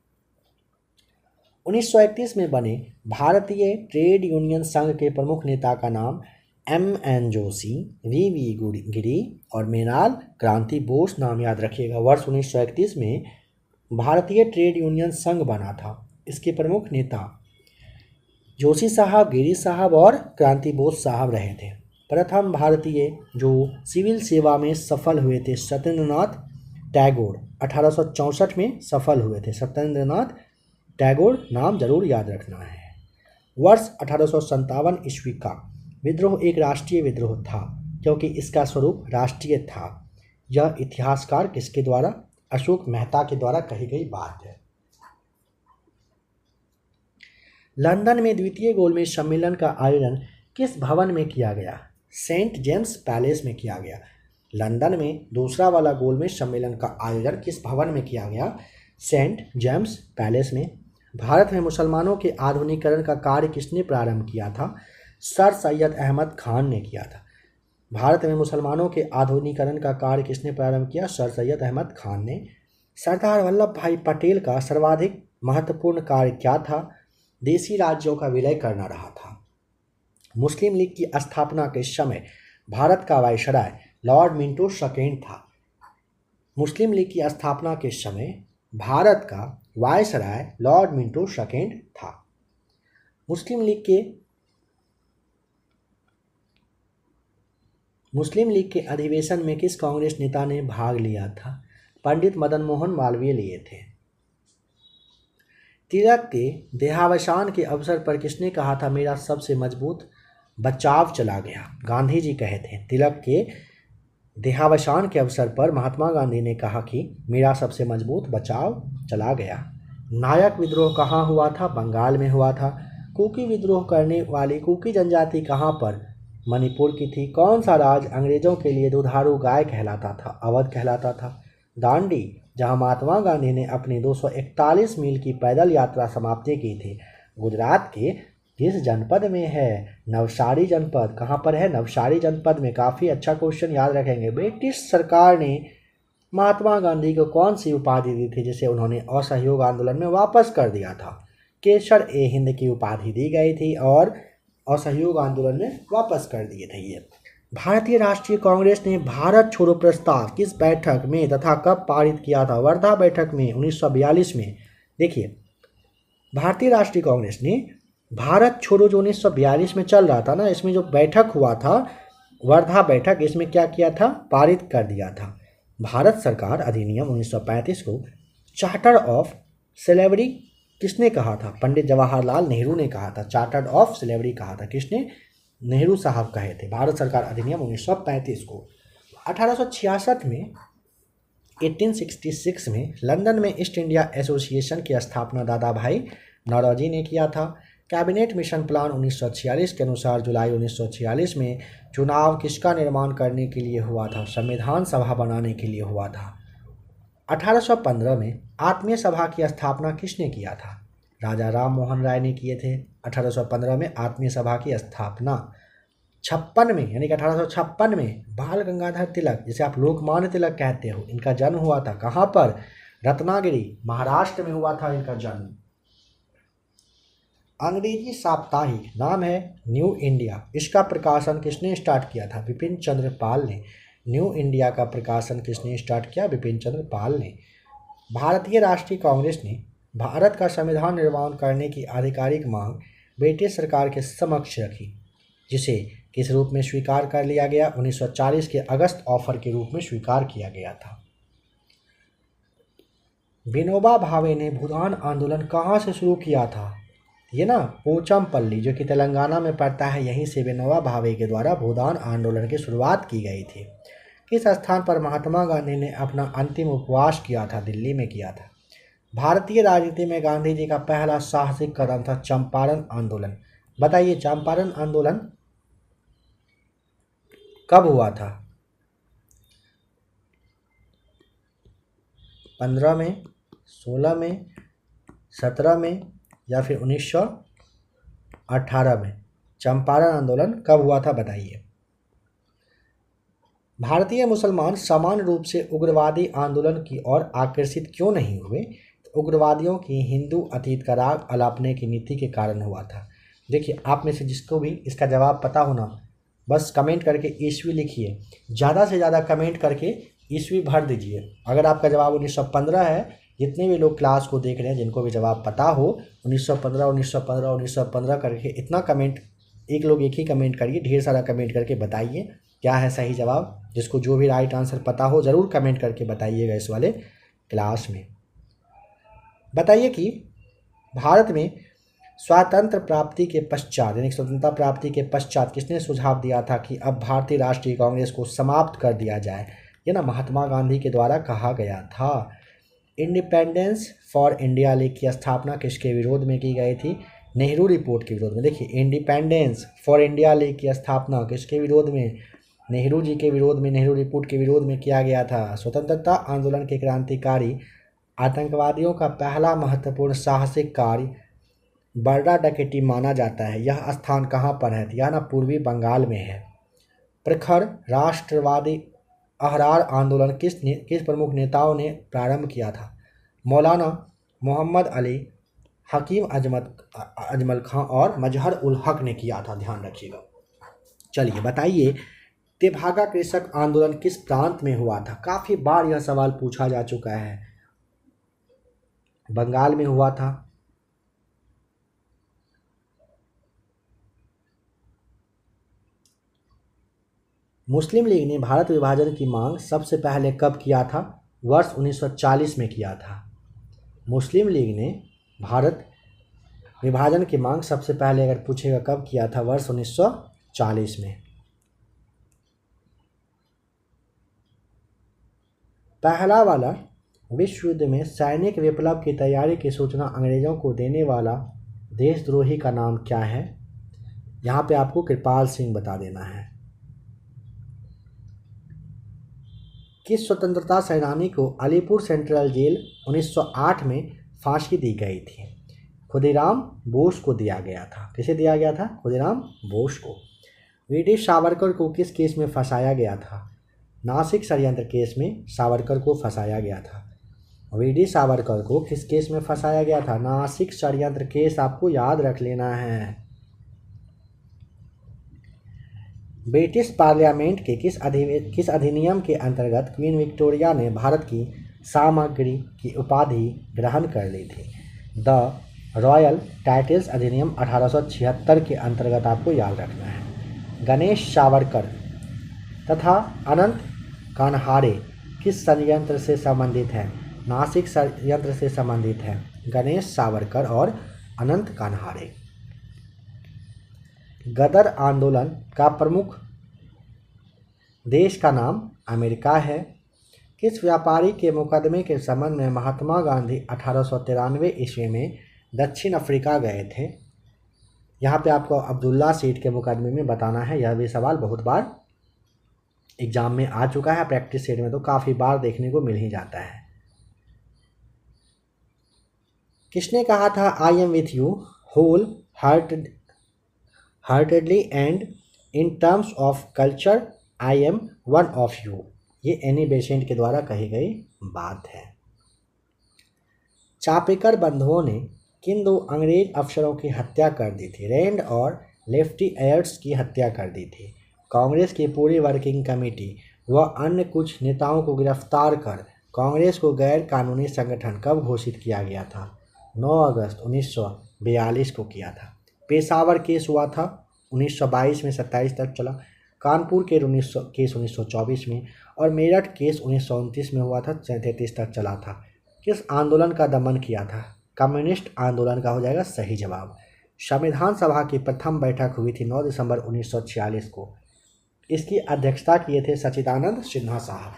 1931 में बने भारतीय ट्रेड यूनियन संघ के प्रमुख नेता का नाम M.N. जोशी, V.V. गिरी और मेनाल क्रांति बोस नाम याद रखिएगा। वर्ष 1931 में भारतीय ट्रेड यूनियन संघ बना था। इसके प्रमुख नेता जोशी साहब, गिरी साहब और क्रांति बोस साहब रहे थे। प्रथम भारतीय जो सिविल सेवा में सफल हुए थे सत्येंद्रनाथ टैगोर, 1864 में सफल हुए थे। सत्येंद्रनाथ टैगोर नाम जरूर याद रखना है। वर्ष 1857 ईस्वी का विद्रोह एक राष्ट्रीय विद्रोह था क्योंकि इसका स्वरूप राष्ट्रीय था। यह इतिहासकार किसके द्वारा? अशोक मेहता के द्वारा कही गई बात है। लंदन में द्वितीय गोलमेज सम्मेलन का आयोजन किस भवन में किया गया? सेंट जेम्स पैलेस में किया गया। लंदन में दूसरा वाला गोलमेज सम्मेलन का आयोजन किस भवन में किया गया? सेंट जेम्स पैलेस में। भारत में मुसलमानों के आधुनिकीकरण का कार्य किसने प्रारंभ किया था? सर सैयद अहमद खान ने किया था। भारत में मुसलमानों के आधुनिकीकरण का कार्य किसने प्रारंभ किया? सर सैयद अहमद खान ने। सरदार वल्लभ भाई पटेल का सर्वाधिक महत्वपूर्ण कार्य क्या था? देशी राज्यों का विलय करना रहा था। मुस्लिम लीग की स्थापना के समय भारत का वायसराय लॉर्ड मिंटो सेकेंड था। मुस्लिम लीग की स्थापना के समय भारत का वायसराय लॉर्ड मिंटो सेकेंड था। मुस्लिम लीग के अधिवेशन में किस कांग्रेस नेता ने भाग लिया था? पंडित मदन मोहन मालवीय लिए थे। तिलक के देहावसान के अवसर पर किसने कहा था मेरा सबसे मजबूत बचाव चला गया? गांधी जी कहे थे। तिलक के देहावसान के अवसर पर महात्मा गांधी ने कहा कि मेरा सबसे मजबूत बचाव चला गया। नायक विद्रोह कहाँ हुआ था? बंगाल में हुआ था। कुकी विद्रोह करने वाली कुकी जनजाति कहाँ पर? मणिपुर की थी। कौन सा राज्य अंग्रेजों के लिए दुधारू गाय कहलाता था? अवध कहलाता था। दांडी, जहां महात्मा गांधी ने अपनी 241 मील की पैदल यात्रा समाप्ति की थी, गुजरात के किस जनपद में है? नवसारी जनपद। कहाँ पर है? नवसारी जनपद में। काफ़ी अच्छा क्वेश्चन, याद रखेंगे। ब्रिटिश सरकार ने महात्मा गांधी को कौन सी उपाधि दी थी जिसे उन्होंने असहयोग आंदोलन में वापस कर दिया था? केसर ए हिंद की उपाधि दी गई थी और असहयोग आंदोलन में वापस कर दिए थे ये। भारतीय राष्ट्रीय कांग्रेस ने भारत छोड़ो प्रस्ताव किस बैठक में तथा कब पारित किया था? वर्धा बैठक में 1942 में। देखिए, भारतीय राष्ट्रीय कांग्रेस ने भारत छोड़ो जो 1942 में चल रहा था ना, इसमें जो बैठक हुआ था वर्धा बैठक, इसमें क्या किया था? पारित कर दिया था भारत सरकार अधिनियम 1935 को। चार्टर ऑफ स्लेवरी किसने कहा था? पंडित जवाहरलाल नेहरू ने कहा था। चार्टर ऑफ स्लेवरी कहा था किसने? नेहरू साहब कहे थे। भारत सरकार अधिनियम 1935 को। 1866 में 1866 में लंदन में ईस्ट इंडिया एसोसिएशन की स्थापना दादा भाई नौरोजी ने किया था। कैबिनेट मिशन प्लान 1946 के अनुसार जुलाई 1946 में चुनाव किसका निर्माण करने के लिए हुआ था? संविधान सभा बनाने के लिए हुआ था। 1815 में आत्मीय सभा की स्थापना किसने किया था? राजा राम मोहन राय ने किए थे। 1815 में आत्मीय सभा की स्थापना। 56 में यानी कि 1856 में बाल गंगाधर तिलक, जिसे आप लोकमान्य तिलक कहते हो, इनका जन्म हुआ था। कहाँ पर? रत्नागिरी, महाराष्ट्र में हुआ था इनका जन्म। अंग्रेजी साप्ताहिक नाम है न्यू इंडिया। इसका प्रकाशन किसने स्टार्ट किया था? बिपिन चंद्र पाल ने। न्यू इंडिया का प्रकाशन किसने स्टार्ट किया? बिपिन चंद्र पाल ने। भारतीय राष्ट्रीय कांग्रेस ने भारत का संविधान निर्माण करने की आधिकारिक मांग ब्रिटिश सरकार के समक्ष रखी, जिसे किस रूप में स्वीकार कर लिया गया? 1940 के अगस्त ऑफर के रूप में स्वीकार किया गया था। विनोबा भावे ने भूदान आंदोलन कहाँ से शुरू किया था? ये ना पोचमपल्ली, जो कि तेलंगाना में पड़ता है, यहीं से विनोबा भावे के द्वारा भूदान आंदोलन की शुरुआत की गई थी। किस स्थान पर महात्मा गांधी ने अपना अंतिम उपवास किया था? दिल्ली में किया था। भारतीय राजनीति में गांधी जी का पहला साहसिक कदम था चंपारण आंदोलन। बताइए, चंपारण आंदोलन कब हुआ था? 15 में, 16 में, 17 में या फिर 1918 में? चंपारण आंदोलन कब हुआ था बताइए। भारतीय मुसलमान समान रूप से उग्रवादी आंदोलन की ओर आकर्षित क्यों नहीं हुए? तो उग्रवादियों की हिंदू अतीत का राग अलापने की नीति के कारण हुआ था। देखिए, आप में से जिसको भी इसका जवाब पता होना, बस कमेंट करके ईस्वी लिखिए। ज़्यादा से ज़्यादा कमेंट करके ईस्वी भर दीजिए। अगर आपका जवाब 1915 है, जितने भी लोग क्लास को देख रहे हैं जिनको भी जवाब पता हो 1915 1915 1915 करके इतना कमेंट, एक लोग एक ही कमेंट करिए, ढेर सारा कमेंट करके बताइए क्या है सही जवाब। जिसको जो भी राइट आंसर पता हो ज़रूर कमेंट करके बताइएगा इस वाले क्लास में। बताइए कि भारत में स्वातंत्र प्राप्ति के पश्चात, यानी स्वतंत्रता प्राप्ति के पश्चात किसने सुझाव दिया था कि अब भारतीय राष्ट्रीय कांग्रेस को समाप्त कर दिया जाए? ये ना महात्मा गांधी के द्वारा कहा गया था। इंडिपेंडेंस फॉर इंडिया लीग की स्थापना किसके विरोध में की गई थी? नेहरू रिपोर्ट के विरोध में। देखिए, इंडिपेंडेंस फॉर इंडिया लीग की स्थापना किसके विरोध में? नेहरू जी के विरोध में, नेहरू रिपोर्ट के विरोध में किया गया था। स्वतंत्रता आंदोलन के क्रांतिकारी आतंकवादियों का पहला महत्वपूर्ण साहसिक कार्य बर्रा डकैती माना जाता है। यह स्थान कहाँ पर है? यह ना पूर्वी बंगाल में है। प्रखर राष्ट्रवादी अहरार आंदोलन किस प्रमुख नेताओं ने प्रारंभ किया था? मौलाना मोहम्मद अली, हकीम अजमल खां और मजहर उल हक ने किया था। ध्यान रखिएगा। चलिए बताइए, तेभागा कृषक आंदोलन किस प्रांत में हुआ था? काफ़ी बार यह सवाल पूछा जा चुका है। बंगाल में हुआ था। मुस्लिम लीग ने भारत विभाजन की मांग सबसे पहले कब किया था? वर्ष 1940 में किया था। मुस्लिम लीग ने भारत विभाजन की मांग सबसे पहले अगर पूछेगा कब किया था? वर्ष 1940 में। पहला वाला विश्व युद्ध में सैनिक विप्लव की तैयारी की सूचना अंग्रेजों को देने वाला देशद्रोही का नाम क्या है? यहाँ पे आपको कृपाल सिंह बता देना है। किस स्वतंत्रता सेनानी को अलीपुर सेंट्रल जेल 1908 में फांसी दी गई थी? खुदीराम बोस को दिया गया था। किसे दिया गया था? खुदीराम बोस को। वीडी सावरकर को किस केस में फंसाया गया था? नासिक षड्यंत्र केस में सावरकर को फंसाया गया था। वीडी सावरकर को किस केस में फंसाया गया था? नासिक षड्यंत्र केस, आपको याद रख लेना है। ब्रिटिश पार्लियामेंट के किस अधिनियम के अंतर्गत क्वीन विक्टोरिया ने भारत की सामग्री की उपाधि ग्रहण कर ली थी? द रॉयल टाइटल्स अधिनियम 1876 के अंतर्गत आपको याद रखना है। गणेश सावरकर तथा अनंत कान्हारे किस षड्यंत्र से संबंधित हैं? नासिक षड्यंत्र से संबंधित हैं गणेश सावरकर और अनंत कान्हारे। गदर आंदोलन का प्रमुख देश का नाम अमेरिका है। किस व्यापारी के मुकदमे के संबंध में महात्मा गांधी 1893 ईस्वी में दक्षिण अफ्रीका गए थे? यहाँ पे आपको अब्दुल्ला सीट के मुकदमे में बताना है। यह भी सवाल बहुत बार एग्जाम में आ चुका है, प्रैक्टिस सेट में तो काफ़ी बार देखने को मिल ही जाता है। किसने कहा था I am with you wholeheartedly and in terms of culture I am one of you? ये एनी बेसेंट के द्वारा कही गई बात है। चापेकर बंधुओं ने किन दो अंग्रेज अफसरों की हत्या कर दी थी? रैंड और लेफ्टी एयर्स की हत्या कर दी थी। कांग्रेस की पूरी वर्किंग कमेटी व अन्य कुछ नेताओं को गिरफ्तार कर कांग्रेस को गैर कानूनी संगठन कब घोषित किया गया था? 9 अगस्त 1942 को किया था। पेशावर केस हुआ था 1922 में, 27 तक चला। कानपुर के 1924 में और मेरठ केस 1929 में हुआ था, 33 तक चला था। किस आंदोलन का दमन किया था? कम्युनिस्ट आंदोलन का हो जाएगा सही जवाब। संविधान सभा की प्रथम बैठक हुई थी 9 दिसंबर 1946 को। इसकी अध्यक्षता किए थे सच्चिदानंद सिन्हा साहब।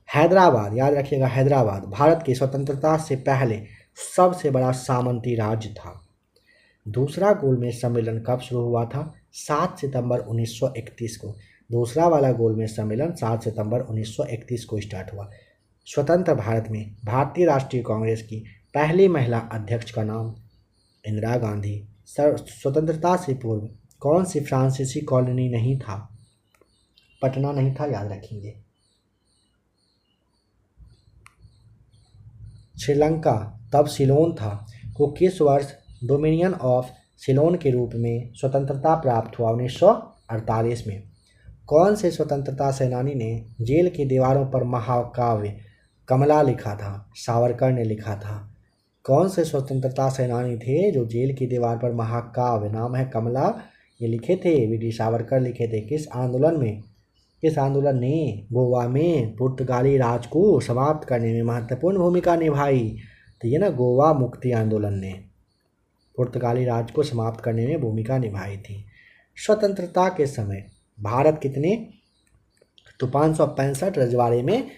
हैदराबाद, याद रखिएगा, हैदराबाद भारत की स्वतंत्रता से पहले सबसे बड़ा सामंती राज्य था। दूसरा गोलमेज सम्मेलन कब शुरू हुआ था? 7 सितंबर 1931 को। दूसरा वाला गोलमेज सम्मेलन 7 सितंबर 1931 को स्टार्ट हुआ। स्वतंत्र भारत में भारतीय राष्ट्रीय कांग्रेस की पहली महिला अध्यक्ष का नाम इंदिरा गांधी। स्वतंत्रता से पूर्व कौन सी फ्रांसीसी कॉलोनी नहीं था? पटना नहीं था, याद रखेंगे। श्रीलंका तब सिलोन था को किस वर्ष डोमिनियन ऑफ सिलोन के रूप में स्वतंत्रता प्राप्त हुआ? 1948 में। कौन से स्वतंत्रता सेनानी ने जेल की दीवारों पर महाकाव्य कमला लिखा था? सावरकर ने लिखा था। कौन से स्वतंत्रता सेनानी थे जो जेल की दीवार पर महाकाव्य, नाम है कमला, ये लिखे थे? वीडी सावरकर लिखे थे। किस आंदोलन में? किस आंदोलन ने गोवा में पुर्तगाली राज को समाप्त करने में महत्वपूर्ण भूमिका निभाई? तो ये ना गोवा मुक्ति आंदोलन ने पुर्तगाली राज को समाप्त करने में भूमिका निभाई थी। स्वतंत्रता के समय भारत कितने? तो 565 रजवाड़े में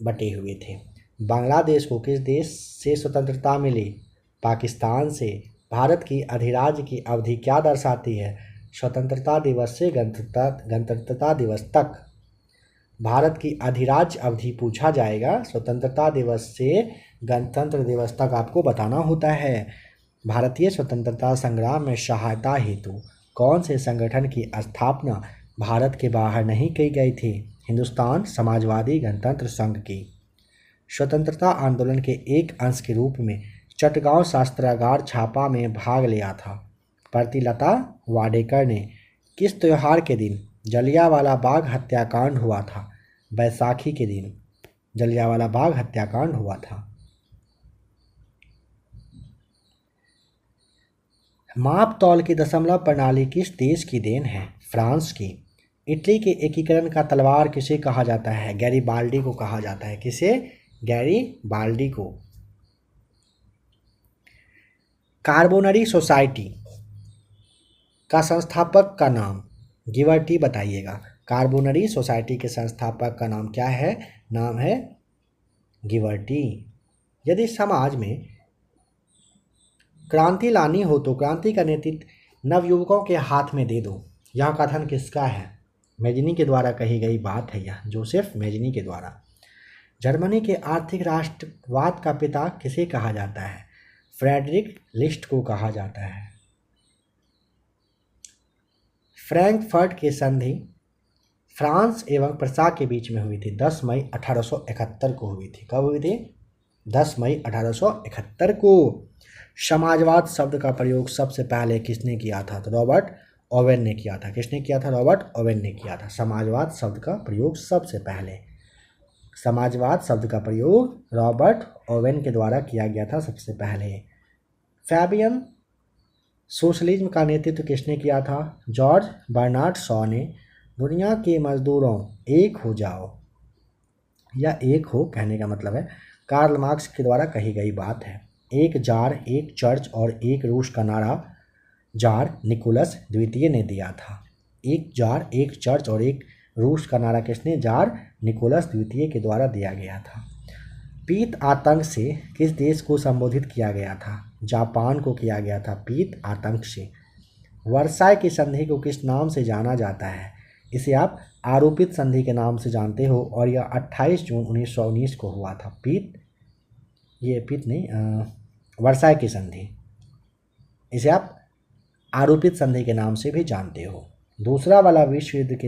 बटे हुए थे। बांग्लादेश को किस देश से स्वतंत्रता मिली? पाकिस्तान से। भारत की अधिराज्य की अवधि क्या दर्शाती है? स्वतंत्रता दिवस से गणतंत्रता दिवस तक। भारत की अधिराज्य अवधि पूछा जाएगा, स्वतंत्रता दिवस से गणतंत्र दिवस तक आपको बताना होता है। भारतीय स्वतंत्रता संग्राम में सहायता हेतु कौन से संगठन की स्थापना भारत के बाहर नहीं की गई थी? हिंदुस्तान समाजवादी गणतंत्र संघ की। स्वतंत्रता आंदोलन के एक अंश के रूप में चटगांव शस्त्रागार छापा में भाग लिया था प्रतिलता वाडेकर ने। किस त्योहार के दिन जलियांवाला बाग हत्याकांड हुआ था? बैसाखी के दिन जलियांवाला बाग हत्याकांड हुआ था। माप तौल की दशमलव प्रणाली किस देश की देन है? फ्रांस की। इटली के एकीकरण का तलवार किसे कहा जाता है? गैरीबाल्डी को कहा जाता है। किसे? गैरीबाल्डी को। कार्बोनरी सोसाइटी का संस्थापक का नाम गिवर्टी बताइएगा। कार्बोनरी सोसाइटी के संस्थापक का नाम क्या है? नाम है गिवर्टी। यदि समाज में क्रांति लानी हो तो क्रांति का नेतृत्व नवयुवकों के हाथ में दे दो। यह कथन किसका है? मेजनी के द्वारा कही गई बात है यह, जोसेफ मेजनी के द्वारा। जर्मनी के आर्थिक राष्ट्रवाद का पिता किसे कहा जाता है? फ्रेडरिक लिस्ट को कहा जाता है। फ्रैंकफर्ट की संधि फ्रांस एवं प्रसा के बीच में हुई थी 10 मई 1871 को हुई थी। कब हुई थी? 10 मई 1871 को। समाजवाद शब्द का प्रयोग सबसे पहले किसने किया था? तो रॉबर्ट ओवेन ने किया था। किसने किया था? रॉबर्ट ओवेन ने किया था। समाजवाद शब्द का प्रयोग सबसे पहले, समाजवाद शब्द का प्रयोग रॉबर्ट ओवेन के द्वारा किया गया था सबसे पहले। फैबियन सोशलिज्म का नेतृत्व किसने किया था? जॉर्ज बर्नार्ड शॉ ने। दुनिया के मजदूरों एक हो जाओ, या एक हो कहने का मतलब है कार्ल मार्क्स के द्वारा कही गई बात है। एक जार, एक चर्च और एक रूस का नारा जार निकोलस द्वितीय ने दिया था। एक जार, एक चर्च और एक रूस का नारा किसने? जार निकोलस द्वितीय के द्वारा दिया गया था। पीत आतंक से किस देश को संबोधित किया गया था? जापान को किया गया था पीत आतंक से। वर्साय की संधि को किस नाम से जाना जाता है? इसे आप आरोपित संधि के नाम से जानते हो और यह 28 जून 1919 को हुआ था। वर्साय की संधि, इसे आप आरोपित संधि के नाम से भी जानते हो। दूसरा वाला विश्व युद्ध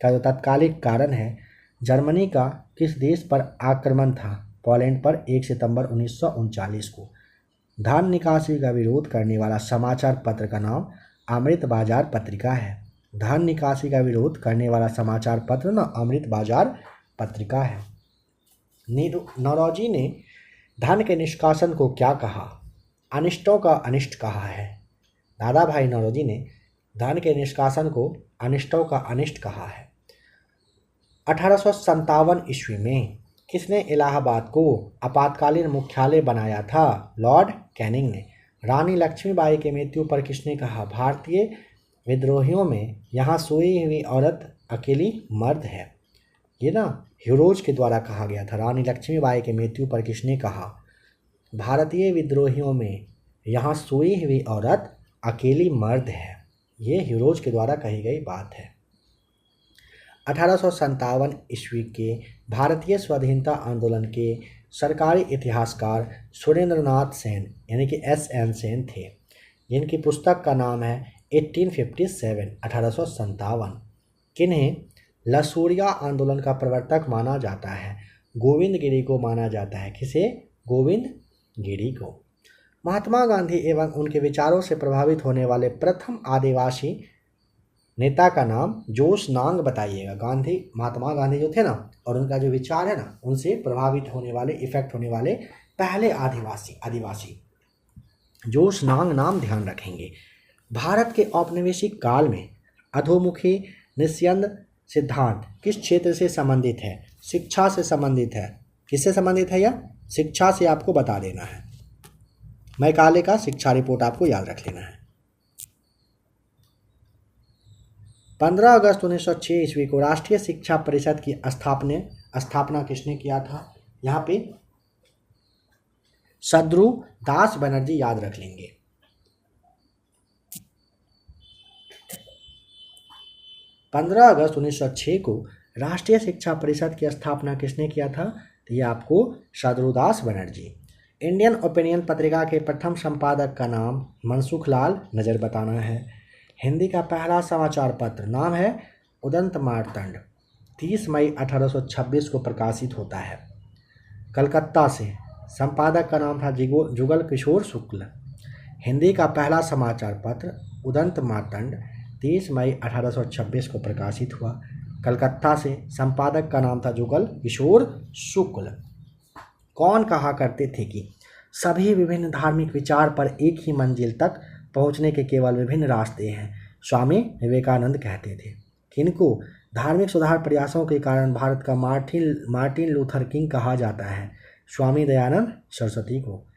का जो तत्कालिक कारण है, जर्मनी का किस देश पर आक्रमण था? पोलैंड पर 1 सितंबर 1939 को। धन निकासी का विरोध करने वाला समाचार पत्र का नाम अमृत बाजार पत्रिका है। धन निकासी का विरोध करने वाला समाचार पत्र ना अमृत बाजार पत्रिका है। नौरोजी ने धन के निष्कासन को क्या कहा? अनिष्टों का अनिष्ट कहा है। दादा भाई नौरोजी ने धन के निष्कासन को अनिष्टों का अनिष्ट कहा है। 1857 ईस्वी में किसने इलाहाबाद को आपातकालीन मुख्यालय बनाया था? लॉर्ड कैनिंग ने। रानी लक्ष्मीबाई की मृत्यु पर किसने कहा? भारतीय विद्रोहियों में यहाँ सोई हुई औरत अकेली मर्द है। ये ना हीरोज के द्वारा कहा गया था। रानी लक्ष्मीबाई की मृत्यु पर किसने कहा? भारतीय विद्रोहियों में यहाँ सोई हुई औरत अकेली मर्द है। ये हीरोज के द्वारा कही गई बात है। 1857 ईस्वी के भारतीय स्वाधीनता आंदोलन के सरकारी इतिहासकार सुरेंद्रनाथ सेन यानी कि S.N. सेन थे, जिनकी पुस्तक का नाम है 1857। किन्हें लसूरिया आंदोलन का प्रवर्तक माना जाता है? गोविंद गिरी को माना जाता है। किसे? गोविंद गिरी को। महात्मा गांधी एवं उनके विचारों से प्रभावित होने वाले प्रथम आदिवासी नेता का नाम जोश नांग बताइएगा। महात्मा गांधी जो थे ना और उनका जो विचार है ना उनसे प्रभावित होने वाले इफेक्ट होने वाले पहले आदिवासी जोश नांग नाम ध्यान रखेंगे। भारत के औपनिवेशिक काल में अधोमुखी निस्यंद सिद्धांत किस क्षेत्र से संबंधित है? शिक्षा से संबंधित है। किससे संबंधित है? यह शिक्षा से आपको बता देना है। मैकाले का शिक्षा रिपोर्ट आपको याद रख लेना है। 15 अगस्त 1906 ईस्वी को राष्ट्रीय शिक्षा परिषद की स्थापना किसने किया था? यहाँ पे सद्रु दास बनर्जी याद रख लेंगे। 15 अगस्त 1906 को राष्ट्रीय शिक्षा परिषद की स्थापना किसने किया था? तो ये आपको सद्रुदास बनर्जी। इंडियन ओपिनियन पत्रिका के प्रथम संपादक का नाम मनसुख लाल नजर बताना है। हिंदी का पहला समाचार पत्र नाम है उदंत मार्तंड, 30 मई 1826 को प्रकाशित होता है। कलकत्ता से संपादक का नाम था जुगल किशोर शुक्ल। हिंदी का पहला समाचार पत्र उदंत मार्तंड 30 मई 1826 को प्रकाशित हुआ। कलकत्ता से संपादक का नाम था जुगल किशोर शुक्ल। कौन कहा करते थे कि सभी विभिन्न धार्मिक विचार पर एक ही मंजिल तक पहुंचने के केवल विभिन्न रास्ते हैं? स्वामी विवेकानंद कहते थे। किनको? धार्मिक सुधार प्रयासों के कारण भारत का मार्टिन लूथर किंग कहा जाता है। स्वामी दयानंद सरस्वती को।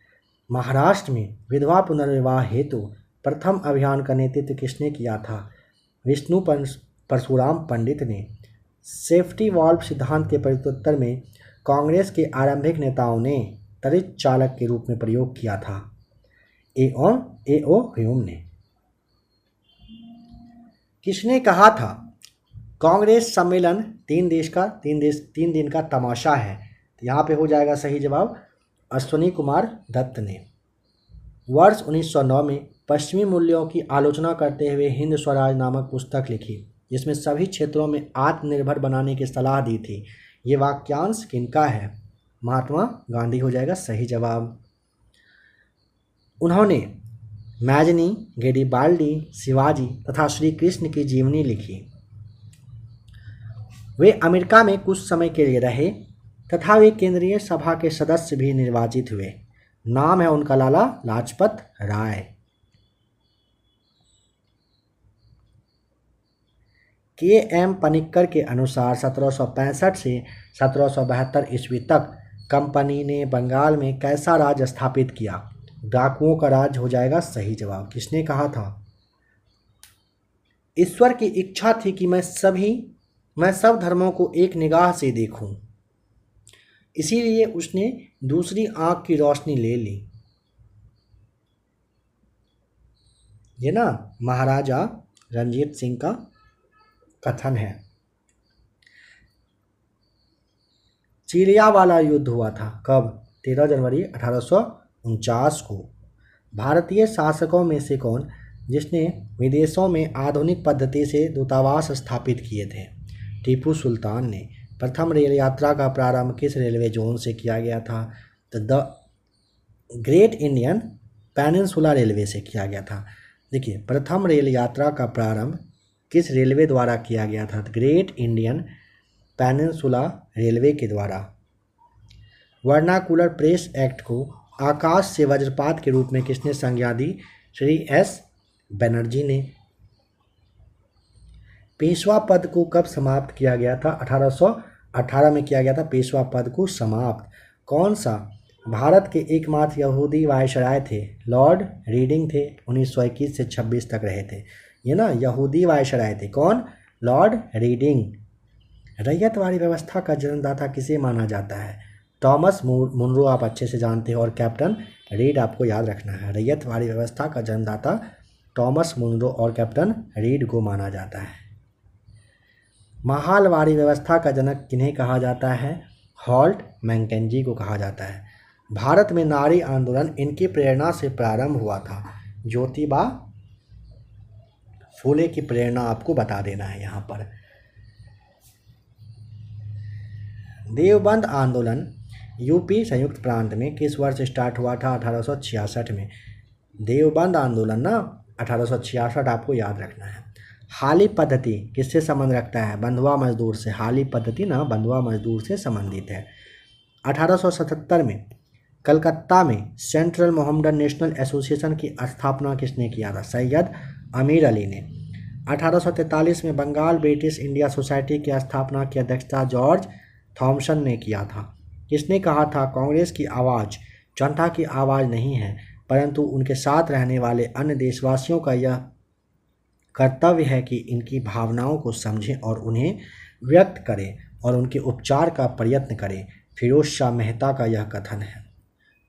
महाराष्ट्र में विधवा पुनर्विवाह हेतु प्रथम अभियान का नेतृत्व किसने किया था? विष्णु परशुराम पंडित ने। सेफ्टी वॉल्व सिद्धांत के प्रत्युत्तर में कांग्रेस के आरंभिक नेताओं ने त्वरित चालक के रूप में प्रयोग किया था। A.O. ह्यूम ने। किसने कहा था कांग्रेस सम्मेलन 3 दिन का तमाशा है? तो यहाँ पे हो जाएगा सही जवाब अश्विनी कुमार दत्त ने। वर्ष 1909 में पश्चिमी मूल्यों की आलोचना करते हुए हिंद स्वराज नामक पुस्तक लिखी, जिसमें सभी क्षेत्रों में आत्मनिर्भर बनाने की सलाह दी थी। ये वाक्यांश किनका है? महात्मा गांधी हो जाएगा सही जवाब। उन्होंने मैजनी, गेरिबाल्डी, शिवाजी तथा श्री कृष्ण की जीवनी लिखी। वे अमेरिका में कुछ समय के लिए रहे तथा वे केंद्रीय सभा के सदस्य भी निर्वाचित हुए। नाम है उनका लाला लाजपत राय। K.M. पनिक्कर के अनुसार 1765 से 1772 ईस्वी तक कंपनी ने बंगाल में कैसा राज स्थापित किया? डाकुओं का राज हो जाएगा सही जवाब। किसने कहा था? ईश्वर की इच्छा थी कि मैं सब धर्मों को एक निगाह से देखूं, इसीलिए उसने दूसरी आंख की रोशनी ले ली। ये ना महाराजा रंजीत सिंह का कथन है। चिलियावाला युद्ध हुआ था कब? 13 जनवरी 1849 को। भारतीय शासकों में से कौन जिसने विदेशों में आधुनिक पद्धति से दूतावास स्थापित किए थे? टीपू सुल्तान ने। प्रथम रेल यात्रा का प्रारंभ किस रेलवे जोन से किया गया था? The great Indian peninsula railway से किया गया था। देखिए, प्रथम रेल यात्रा का प्रारंभ किस रेलवे द्वारा किया गया था? ग्रेट इंडियन पेनिनसुला रेलवे के द्वारा। वर्नाकुलर प्रेस एक्ट को आकाश से वज्रपात के रूप में किसने संज्ञा दी? श्री एस बनर्जी ने। पेशवा पद को कब समाप्त किया गया था? 1818 में किया गया था पेशवा पद को समाप्त। कौन सा भारत के एकमात्र यहूदी वायसराय थे? लॉर्ड रीडिंग थे, 1921 से 26 तक रहे थे। ये ना यहूदी वायसराय थे। कौन? Lord reading. रैयतवाड़ी व्यवस्था का जन्मदाता किसे माना जाता है? टॉमस मुनरो आप अच्छे से जानते हो, और कैप्टन रीड आपको याद रखना है। रैयतवाड़ी व्यवस्था का जन्मदाता टॉमस मुनरो और कैप्टन रीड को माना जाता है। महालवाड़ी व्यवस्था का जनक किन्हें कहा जाता है? हॉल्ट मैकेंजी को कहा जाता है। भारत में नारी आंदोलन इनकी प्रेरणा से प्रारंभ हुआ था। ज्योतिबा फूले की प्रेरणा आपको बता देना है यहाँ पर। देवबंद आंदोलन यूपी संयुक्त प्रांत में किस वर्ष स्टार्ट हुआ था? 1866 में। देवबंद आंदोलन ना 1866 आपको याद रखना है। हाली पद्धति किससे संबंध रखता है? बंधुआ मजदूर से। हाली पद्धति ना बंधुआ मजदूर से संबंधित है। 1877 में कलकत्ता में सेंट्रल मोहम्मडन नेशनल एसोसिएशन की स्थापना किसने किया था? सैयद अमीर अली ने। 1843 में बंगाल ब्रिटिश इंडिया सोसाइटी की स्थापना की अध्यक्षता जॉर्ज थॉमसन ने किया था। किसने कहा था? कांग्रेस की आवाज़ जनता की आवाज़ नहीं है, परंतु उनके साथ रहने वाले अन्य देशवासियों का यह कर्तव्य है कि इनकी भावनाओं को समझें और उन्हें व्यक्त करें और उनके उपचार का प्रयत्न करें। फिरोज शाह मेहता का यह कथन है।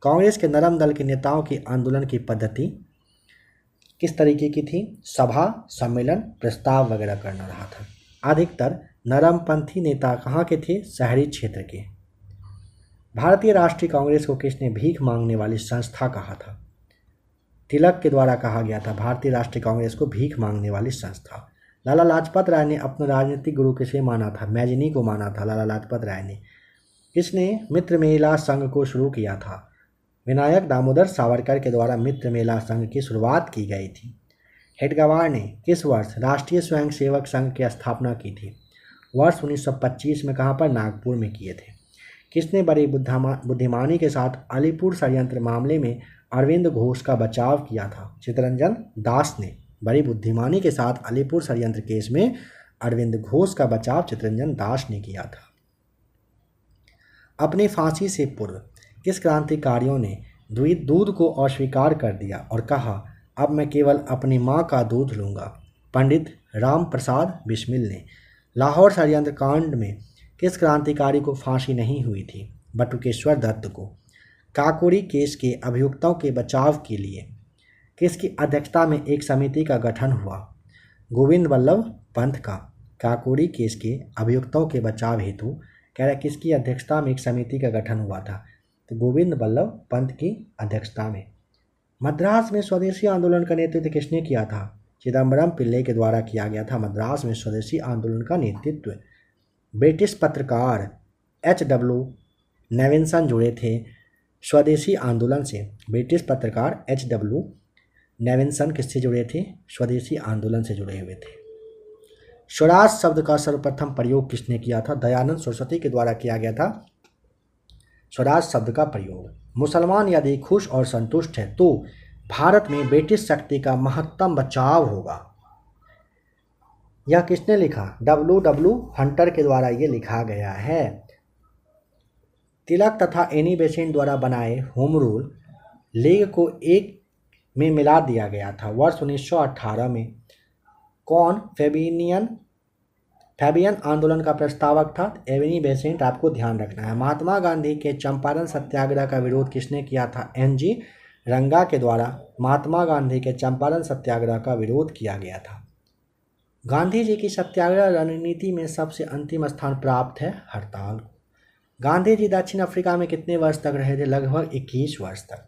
कांग्रेस के नरम दल के नेताओं की आंदोलन की पद्धति किस तरीके की थी? सभा, सम्मेलन, प्रस्ताव वगैरह करना रहा था। अधिकतर नरमपंथी नेता कहाँ के थे? शहरी क्षेत्र के। भारतीय राष्ट्रीय कांग्रेस को किसने भीख मांगने वाली संस्था कहा था? तिलक के द्वारा कहा गया था भारतीय राष्ट्रीय कांग्रेस को भीख मांगने वाली संस्था। लाला लाजपत राय ने अपना राजनीतिक गुरु किसे माना था? मैजिनी को माना था लाला लाजपत राय ने। किसने मित्र मेला संघ को शुरू किया था? विनायक दामोदर सावरकर के द्वारा मित्र मेला संघ की शुरुआत की गई थी। हेडगेवार ने किस वर्ष राष्ट्रीय स्वयंसेवक संघ की स्थापना की थी? वर्ष 1925 में। कहाँ पर? नागपुर में किए थे। किसने बड़ी बुद्धिमानी के साथ अलीपुर षड्यंत्र मामले में अरविंद घोष का बचाव किया था? चित्तरंजन दास ने। बड़ी बुद्धिमानी के साथ अलीपुर षड्यंत्र केस में अरविंद घोष का बचाव चित्तरंजन दास ने किया था। अपनी फांसी से पूर्व किस क्रांतिकारियों ने दूध को अस्वीकार कर दिया और कहा, अब मैं केवल अपनी मां का दूध लूँगा? पंडित राम प्रसाद बिस्मिल ने। लाहौर षड्यंत्र कांड में किस क्रांतिकारी को फांसी नहीं हुई थी? बटुकेश्वर दत्त को। काकोरी केस के अभियुक्तों के बचाव के लिए किसकी अध्यक्षता में एक समिति का गठन हुआ? गोविंद वल्लभ पंत का। काकोरी केस के अभियुक्तों के बचाव हेतु कह रहा किसकी अध्यक्षता में एक समिति का गठन हुआ था? तो गोविंद वल्लभ पंत की अध्यक्षता में। मद्रास में स्वदेशी आंदोलन का नेतृत्व किसने किया था? चिदम्बरम पिल्ले के द्वारा किया गया था मद्रास में स्वदेशी आंदोलन का नेतृत्व। ब्रिटिश पत्रकार H.W. नेविन्सन जुड़े थे स्वदेशी आंदोलन से। ब्रिटिश पत्रकार H.W. नेविन्सन किससे जुड़े थे? स्वदेशी आंदोलन से जुड़े हुए थे। स्वराज शब्द का सर्वप्रथम प्रयोग किसने किया था? दयानंद सरस्वती के द्वारा किया गया था स्वराज शब्द का प्रयोग। मुसलमान यदि खुश और संतुष्ट है तो भारत में ब्रिटिश शक्ति का महत्तम बचाव होगा। यह किसने लिखा? W.W. हंटर के द्वारा ये लिखा गया है। तिलक तथा एनी बेसेंट द्वारा बनाए होम रूल लीग को एक में मिला दिया गया था। वर्ष 1918 में। कौन फैबियन आंदोलन का प्रस्तावक था? एनी बेसेंट आपको ध्यान रखना है। महात्मा गांधी के चंपारण सत्याग्रह का विरोध किसने किया था? N.G. रंगा के द्वारा महात्मा गांधी के चंपारण सत्याग्रह का विरोध किया गया था। गांधी जी की सत्याग्रह रणनीति में सबसे अंतिम स्थान प्राप्त है हड़ताल को। गांधी जी दक्षिण अफ्रीका में कितने वर्ष तक रहे थे? लगभग 21 वर्ष तक।